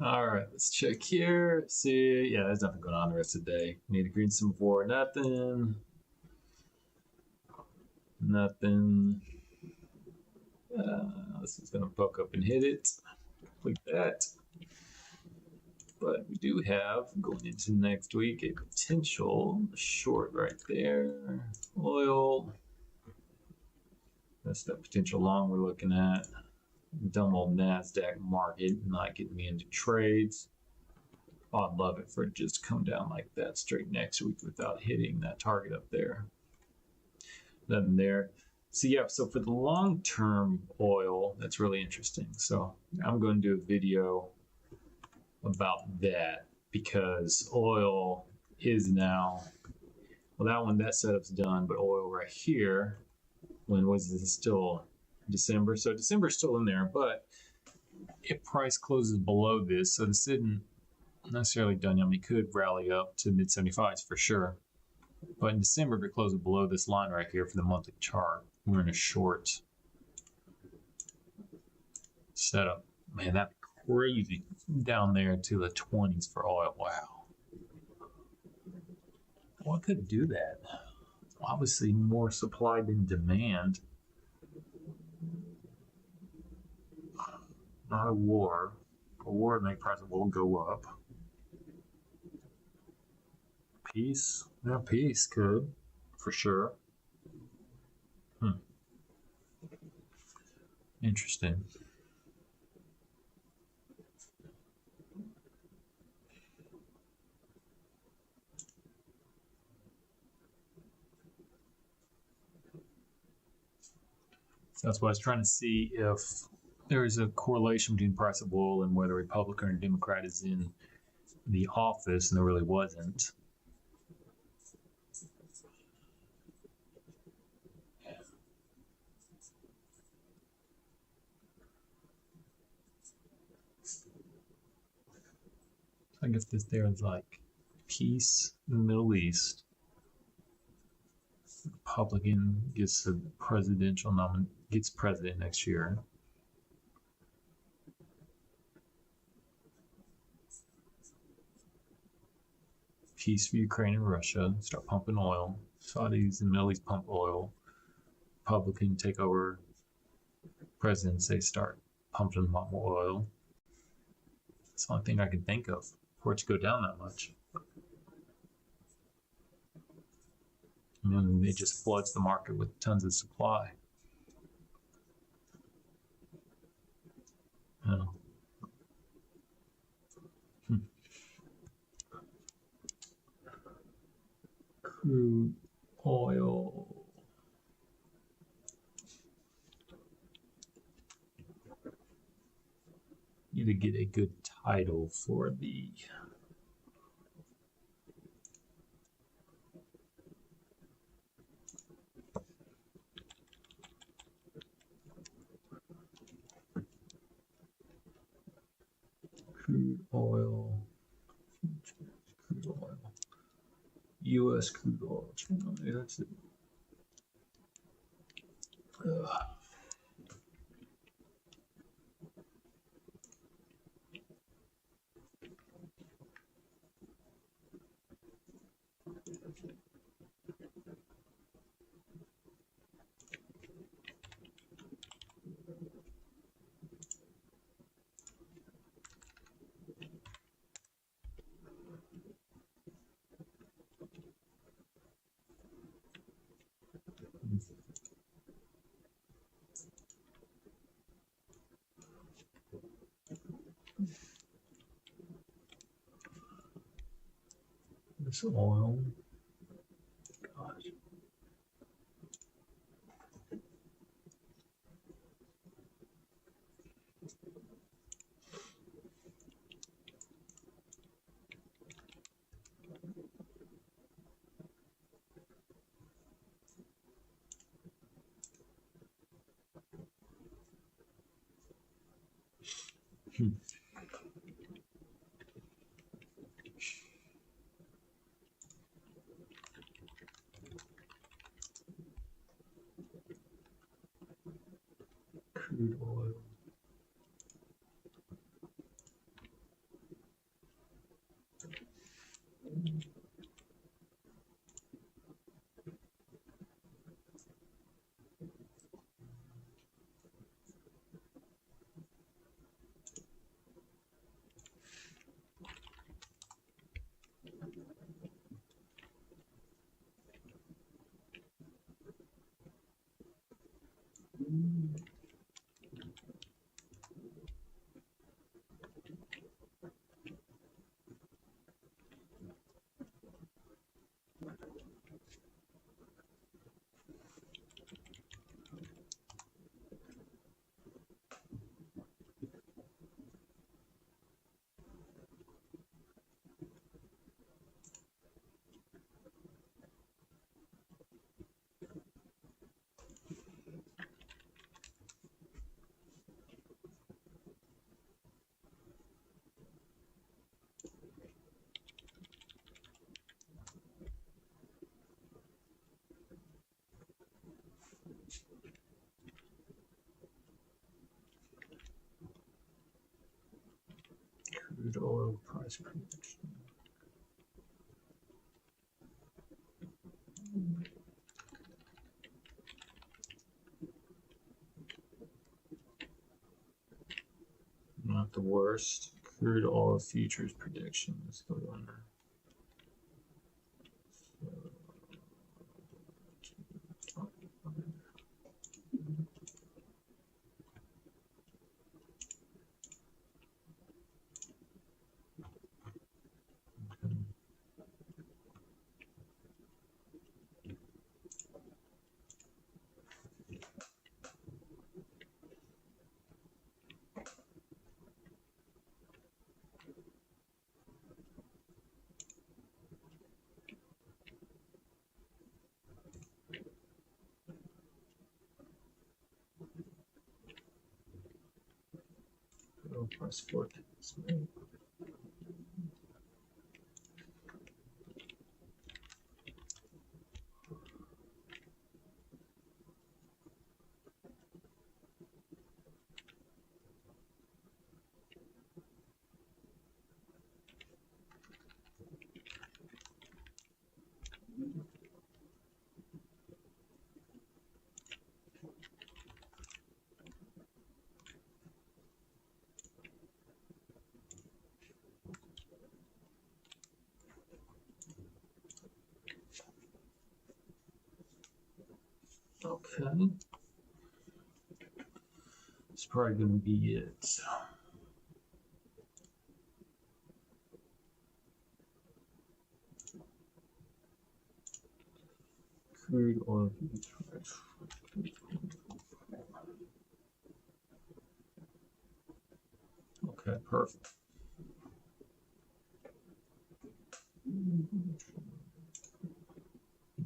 All right, let's check here. See, yeah, there's nothing going on the rest of the day. Need to green some before nothing. Nothing. This is going to poke up and hit it. Like that. But we do have, going into next week, a potential short right there. Oil. That's the potential long we're looking at. Dumb old Nasdaq market not getting me into trades. Oh, I'd love it for it to just come down like that straight next week without hitting that target up there. Nothing there. So yeah, so for the long-term oil, that's really interesting. So I'm going to do a video about that because oil is now, well, that setup's done, but oil right here, when was this still December? So December's still in there, but if price closes below this, so this isn't necessarily done yet. I mean, it could rally up to mid 75s for sure. But in December, if it closes below this line right here for the monthly chart, we're in a short setup. Man, that'd be crazy. Down there to the 20s for oil. Wow. What could do that? Obviously, more supply than demand. Not a war. A war would make price of oil go up. Peace? Yeah, peace could, for sure. Interesting. So that's why I was trying to see if there is a correlation between price of oil and whether a Republican or Democrat is in the office, and there really wasn't. I guess this there is like peace in the Middle East. Republican gets the presidential gets president next year. Peace for Ukraine and Russia. Start pumping oil. Saudis and Middle East pump oil. Republican take over presidents. They start pumping a lot more oil. That's the only thing I can think of for it to go down that much. And then it just floods the market with tons of supply. Yeah. Crude oil. Need to get a good title for the crude oil. Crude oil. U.S. crude oil. That's it. This oil. Gosh. Crude oil. Crude oil price prediction. Not the worst. Crude oil futures prediction. Let's go on there. Price forecast. Okay. It's probably going to be it. Crude oil. Okay, perfect.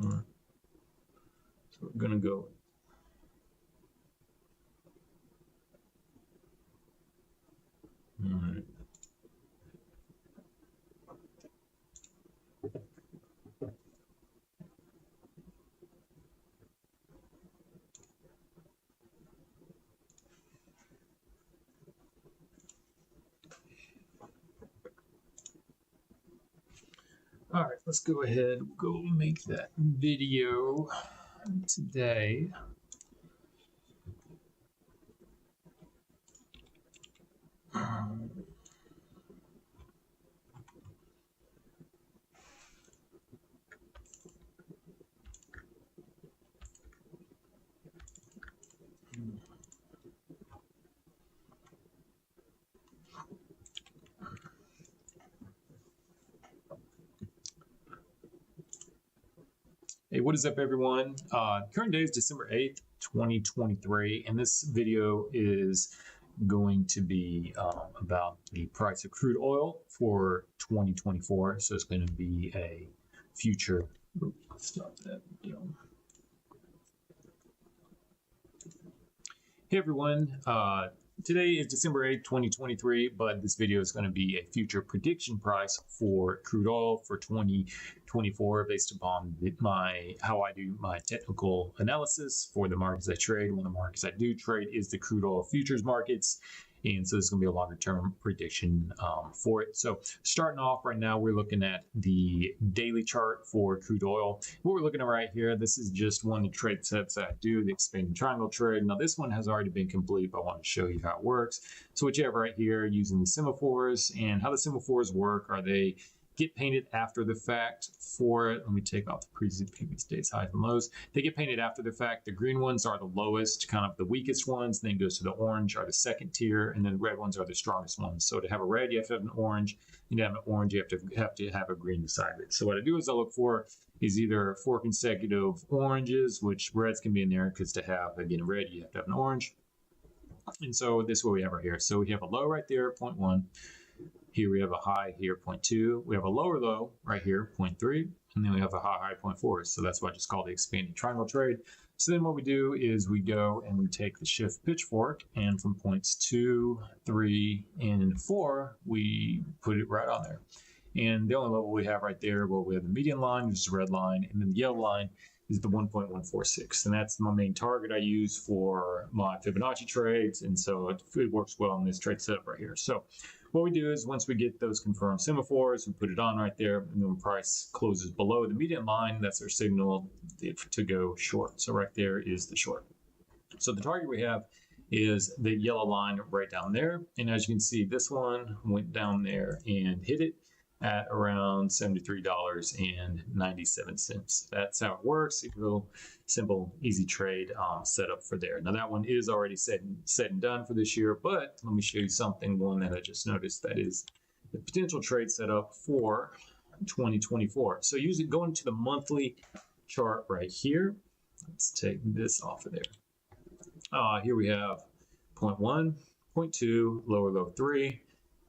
All right. So we're going to go. All right. All right, let's go ahead. We'll go make that video today. Hey, what is up, everyone? Current day is December 8th, 2023, and this video is going to be about the price of crude oil for 2024. So it's going to be a future. Let's stop that video. Hey, everyone. Today is December 8th, 2023, but this video is going to be a future prediction price for crude oil for 2024 based upon how I do my technical analysis for the markets I trade. One of the markets I do trade is the crude oil futures markets. And so this is going to be a longer term prediction for it. So starting off right now, we're looking at the daily chart for crude oil. What we're looking at right here, this is just one of the trade sets that I do, the expanding triangle trade. Now this one has already been complete, but I want to show you how it works. So what you have right here using the semaphores, and how the semaphores work are they get painted after the fact for it. Let me take off the previous days, highs and lows. They get painted after the fact. The green ones are the lowest, kind of the weakest ones. Then it goes to the orange are the second tier, and then the red ones are the strongest ones. So to have a red, you have to have an orange. And to have an orange, you have to have a green beside it. So what I do is I look for is either 4 consecutive oranges, which reds can be in there because to have, again, a red, you have to have an orange. And so this is what we have right here. So we have a low right there, 0.1. Here we have a high here, 0.2. We have a lower low right here, 0.3. And then we have a high, 0.4. So that's what I just call the expanding triangle trade. So then what we do is we go and we take the shift pitchfork, and from points 2, 3, and 4, we put it right on there. And the only level we have right there, well, we have the median line, which is the red line, and then the yellow line is the 1.146. And that's my main target I use for my Fibonacci trades. And so it works well in this trade setup right here. So what we do is once we get those confirmed semaphores, we put it on right there, and then when price closes below the median line, that's our signal to go short. So right there is the short. So the target we have is the yellow line right down there. And as you can see, this one went down there and hit it at around $73.97. That's how it works. A real simple, easy trade setup for there. Now that one is already said and done for this year, but let me show you one that I just noticed that is the potential trade setup for 2024. So using going to the monthly chart right here. Let's take this off of there. Here we have 0.1, 0.2, lower low 3,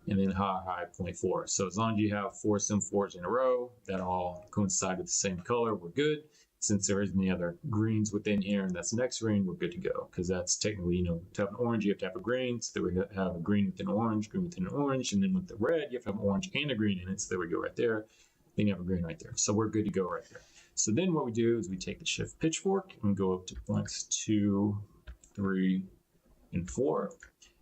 and then high 0.4. So as long as you have 4 semaphores in a row that all coincide with the same color, we're good. Since there isn't any other greens within here, and that's the next green, we're good to go. Because that's technically, to have an orange, you have to have a green. So there we have a green within an orange, green within an orange, and then with the red, you have to have an orange and a green in it. So there we go right there. Then you have a green right there. So we're good to go right there. So then what we do is we take the shift pitchfork and go up to points 2, 3, and 4.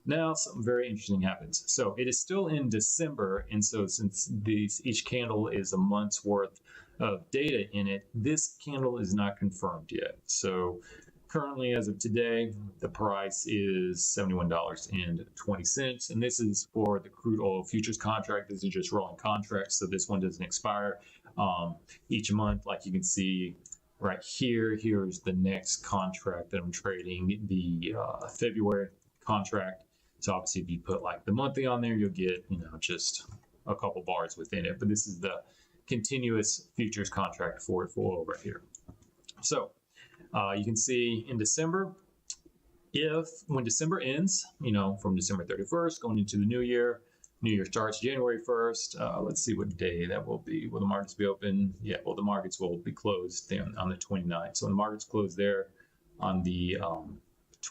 Now something very interesting happens. So it is still in December, and so since each candle is a month's worth of data in it, this candle is not confirmed yet. So currently, as of today, the price is $71.20, and this is for the crude oil futures contract. This is just rolling contracts, so this one doesn't expire each month. Like you can see right here, here's the next contract that I'm trading, the February contract. So obviously if you put like the monthly on there, you'll get, just a couple bars within it. But this is the continuous futures contract for oil right here. So you can see in December, when December ends, from December 31st going into the new year starts January 1st. Let's see what day that will be. Will the markets be open? Yeah, well, the markets will be closed then on the 29th. So the markets close there on the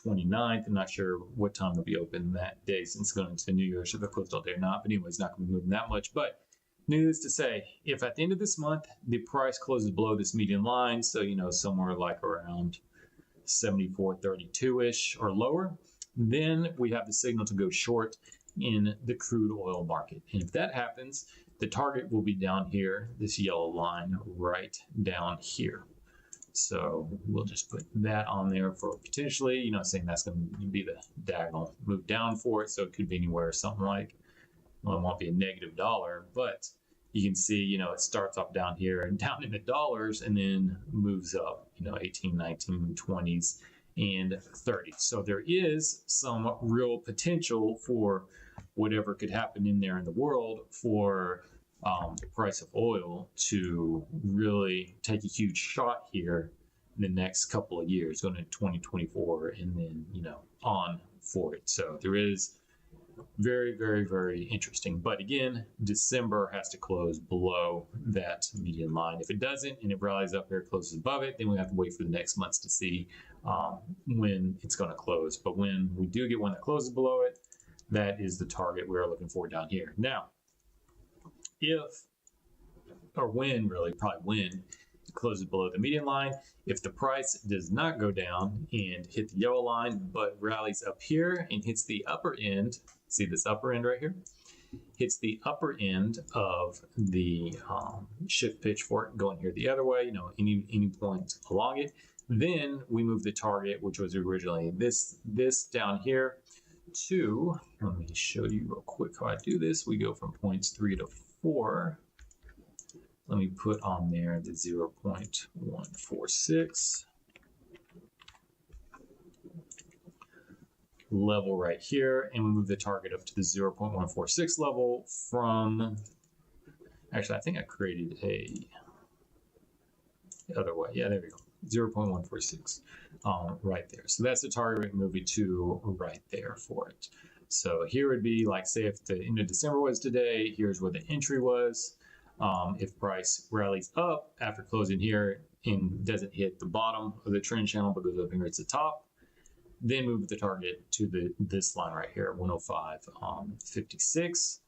29th. I'm not sure what time they'll be open that day since it's going into the new year. Should they're closed all day or not? But anyway, it's not going to be moving that much. But needless to say, if at the end of this month, the price closes below this median line, so, somewhere like around 74.32-ish or lower, then we have the signal to go short in the crude oil market. And if that happens, the target will be down here, this yellow line right down here. So we'll just put that on there for potentially, saying that's going to be the diagonal move down for it. So it could be anywhere, something like, well, it won't be a $-, but you can see, it starts off down here and down in the dollars and then moves up, 18, 19, 20s, and 30s. So there is some real potential for whatever could happen in there in the world for the price of oil to really take a huge shot here in the next couple of years, going into 2024 and then, on for it. So there is very, very, very interesting. But again, December has to close below that median line. If it doesn't and it rallies up here, closes above it, then we have to wait for the next months to see when it's going to close. But when we do get one that closes below it, that is the target we're looking for down here. Now, when it closes below the median line, if the price does not go down and hit the yellow line, but rallies up here and hits the upper end, see this upper end right here, hits the upper end of the shift pitchfork going here the other way, any point along it, then we move the target, which was originally this down here, to, let me show you real quick how I do this. We go from points 3 to 4. Let me put on there the 0.146 level right here, and we move the target up to the 0.146 level from, actually, I think I created the other way. Yeah, there we go. 0.146 right there. So that's the target move it to right there for it. So here would be like, say if the end of December was today, here's where the entry was. If price rallies up after closing here and doesn't hit the bottom of the trend channel but goes up here, it's the top, then move the target to this line right here, 105.56.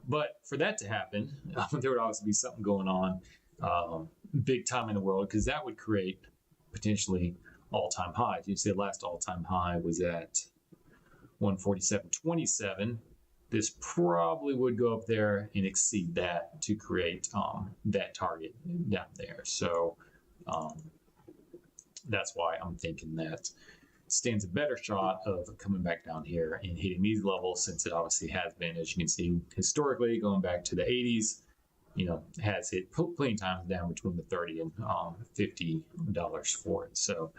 But for that to happen, there would obviously be something going on big time in the world, because that would create potentially all-time highs. You see the last all-time high was at 147.27, this probably would go up there and exceed that to create that target down there. So that's why I'm thinking that stands a better shot of coming back down here and hitting these levels, since it obviously has been, as you can see, historically going back to the 80s, has hit plenty of times down between the $30 and $50 for it. So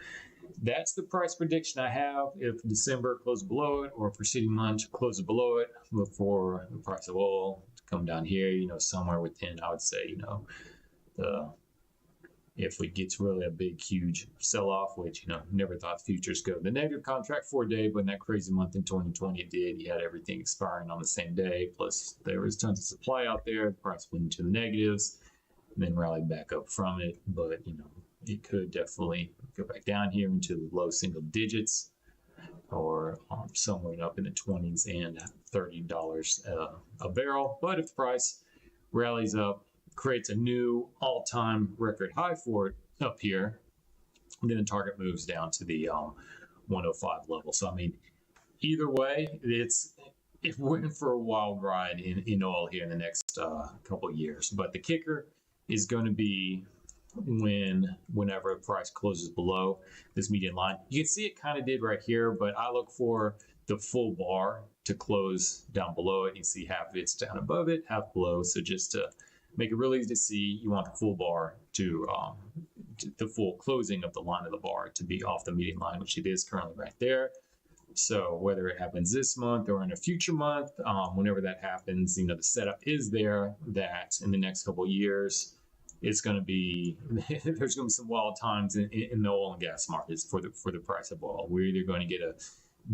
that's the price prediction I have. If December closes below it, or preceding month closes below it, look for the price of oil to come down here, somewhere within, I would say, if we get really a big, huge sell-off, which, never thought futures go the negative contract for a day, but in that crazy month in 2020, it did. You had everything expiring on the same day, plus there was tons of supply out there. The price went into the negatives, and then rallied back up from it. But, it could definitely go back down here into the low single digits, or somewhere up in the 20s and $30 a barrel. But if the price rallies up, creates a new all-time record high for it up here, and then the target moves down to the 105 level. So, either way, we're in for a wild ride in oil here in the next couple of years. But the kicker is going to be whenever the price closes below this median line. You can see it kind of did right here, but I look for the full bar to close down below it. You see half of it's down above it, half below. So just to make it really easy to see, you want the full bar to the full closing of the line of the bar to be off the median line, which it is currently right there. So whether it happens this month or in a future month, whenever that happens, the setup is there that in the next couple of years, it's going to be, there's going to be some wild times in the oil and gas markets for the price of oil. We're either going to get a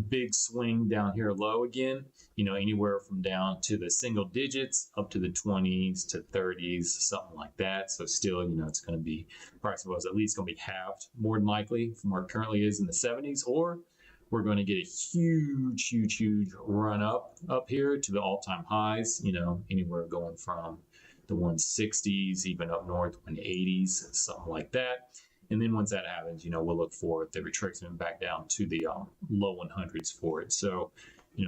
big swing down here low again, anywhere from down to the single digits up to the 20s to 30s, something like that. So still, it's going to be, price of oil is at least going to be halved, more than likely, from where it currently is in the 70s, or we're going to get a huge run up here to the all-time highs, anywhere going from the 160s, even up north, 180s, something like that. And then once that happens, we'll look for the retracement back down to the low 100s for it. So,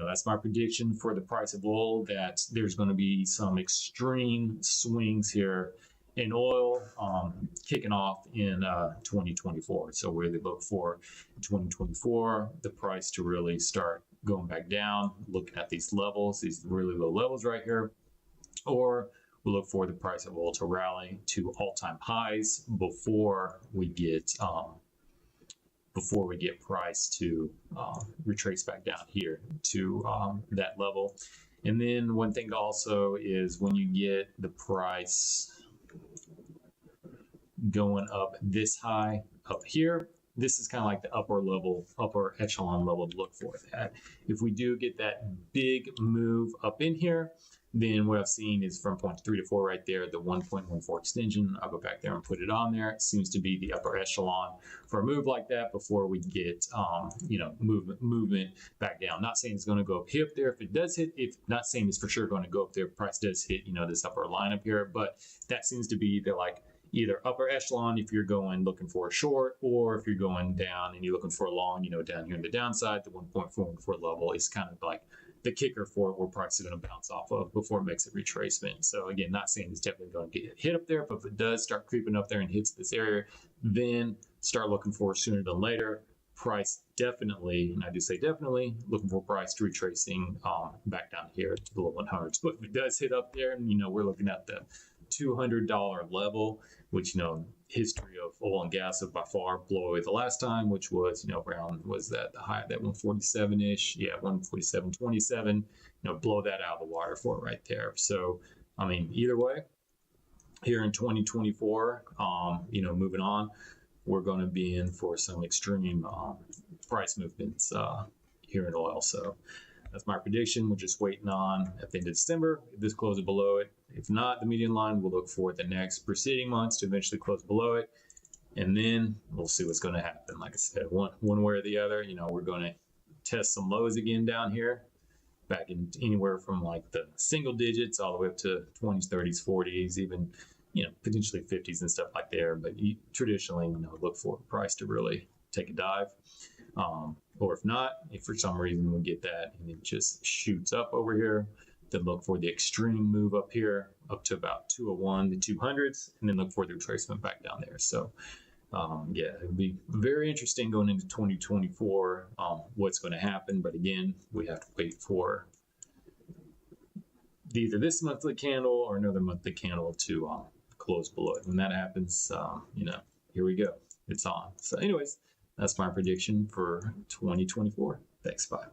that's my prediction for the price of oil, that there's going to be some extreme swings here in oil kicking off in 2024. So we look for 2024, the price to really start going back down, looking at these levels, these really low levels right here, or we'll look for the price of oil to rally to all-time highs before we get price to retrace back down here to that level. And then one thing also is when you get the price going up this high up here, this is kind of like the upper echelon level to look for that. If we do get that big move up in here, then what I've seen is from point 3 to 4 right there, the 1.14 extension. I'll go back there and put it on there. It seems to be the upper echelon for a move like that before we get, movement back down. Not saying it's going to go up there. If it does hit, not saying it's for sure going to go up there. Price does hit, this upper line up here, but that seems to be the either upper echelon if you're going looking for a short, or if you're going down and you're looking for a long, down here on the downside, the 1.44 level is kind of like the kicker for where price is going to bounce off of before it makes a retracement. So again, not saying it's definitely going to get hit up there, but if it does start creeping up there and hits this area, then start looking for sooner than later. Price definitely, and I do say definitely, looking for price to retracing back down here to the low 100s. But if it does hit up there, and we're looking at the $200 level, which history of oil and gas have by far blow away the last time, which was around, was that the high, that 147-ish, 147.27, blow that out of the water for it right there. So either way, here in 2024, moving on, we're going to be in for some extreme price movements here in oil. So that's my prediction. We're just waiting on at the end of December, if this closes below it. If not, the median line, we'll look for the next preceding months to eventually close below it. And then we'll see what's going to happen. Like I said, one way or the other, we're going to test some lows again down here, back in anywhere from like the single digits all the way up to 20s, 30s, 40s, even, potentially 50s and stuff like there. But you traditionally, look for price to really take a dive. Or if not, if for some reason we get that and it just shoots up over here, then look for the extreme move up here up to about 201, the 200s, and then look for the retracement back down there. So yeah, it'll be very interesting going into 2024, what's going to happen. But again, we have to wait for either this monthly candle or another monthly candle to close below it. When that happens, here we go. It's on. So anyways, that's my prediction for 2024. Thanks. Bye.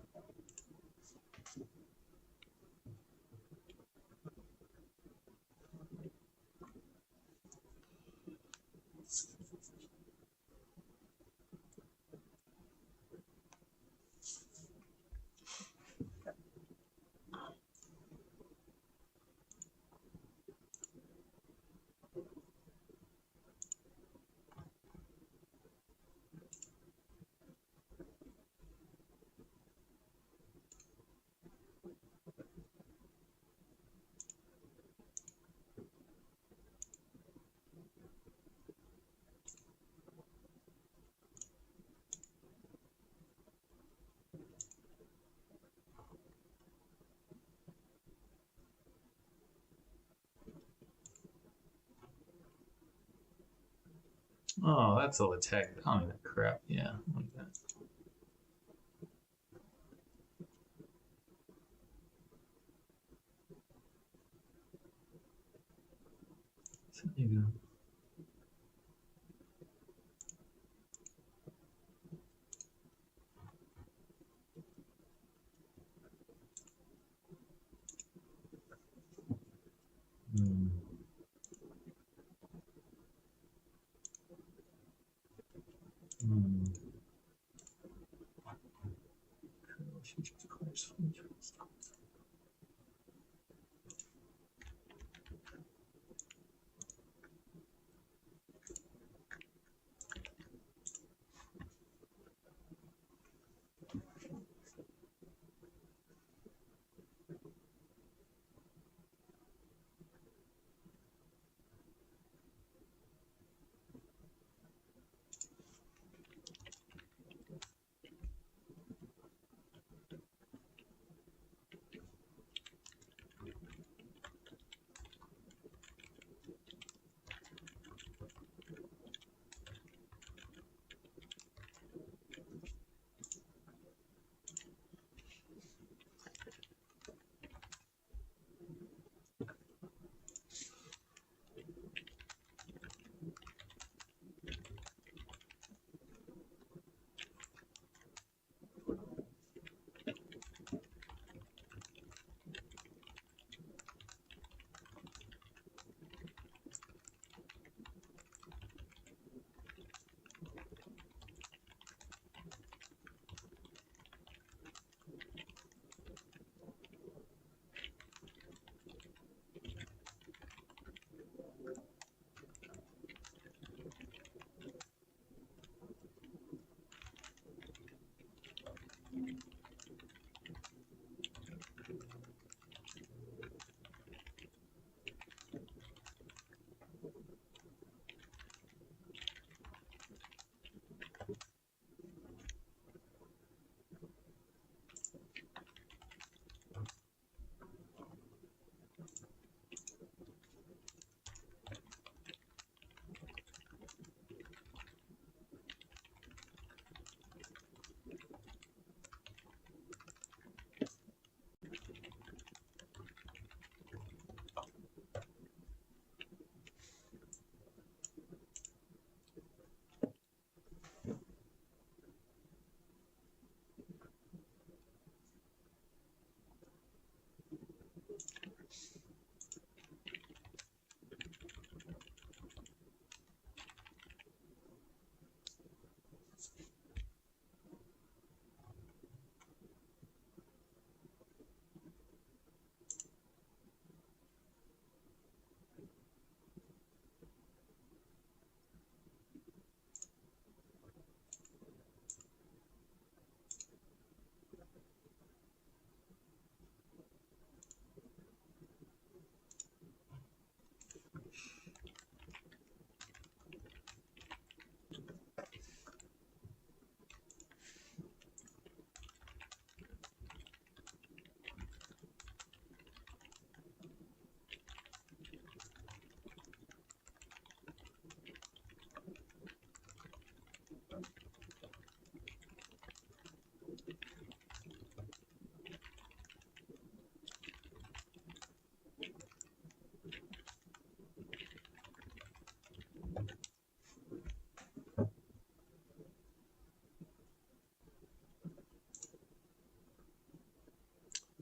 Oh, that's all attack. Oh, that crap. Yeah, like that. So there you go. Mm. Mm.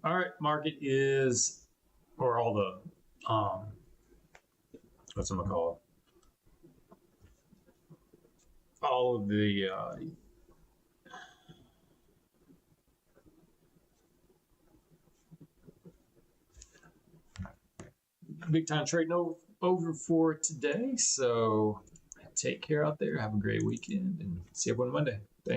All right, market is, or all the, what's it called? All of the big time trading over for today. So take care out there. Have a great weekend and see everyone Monday.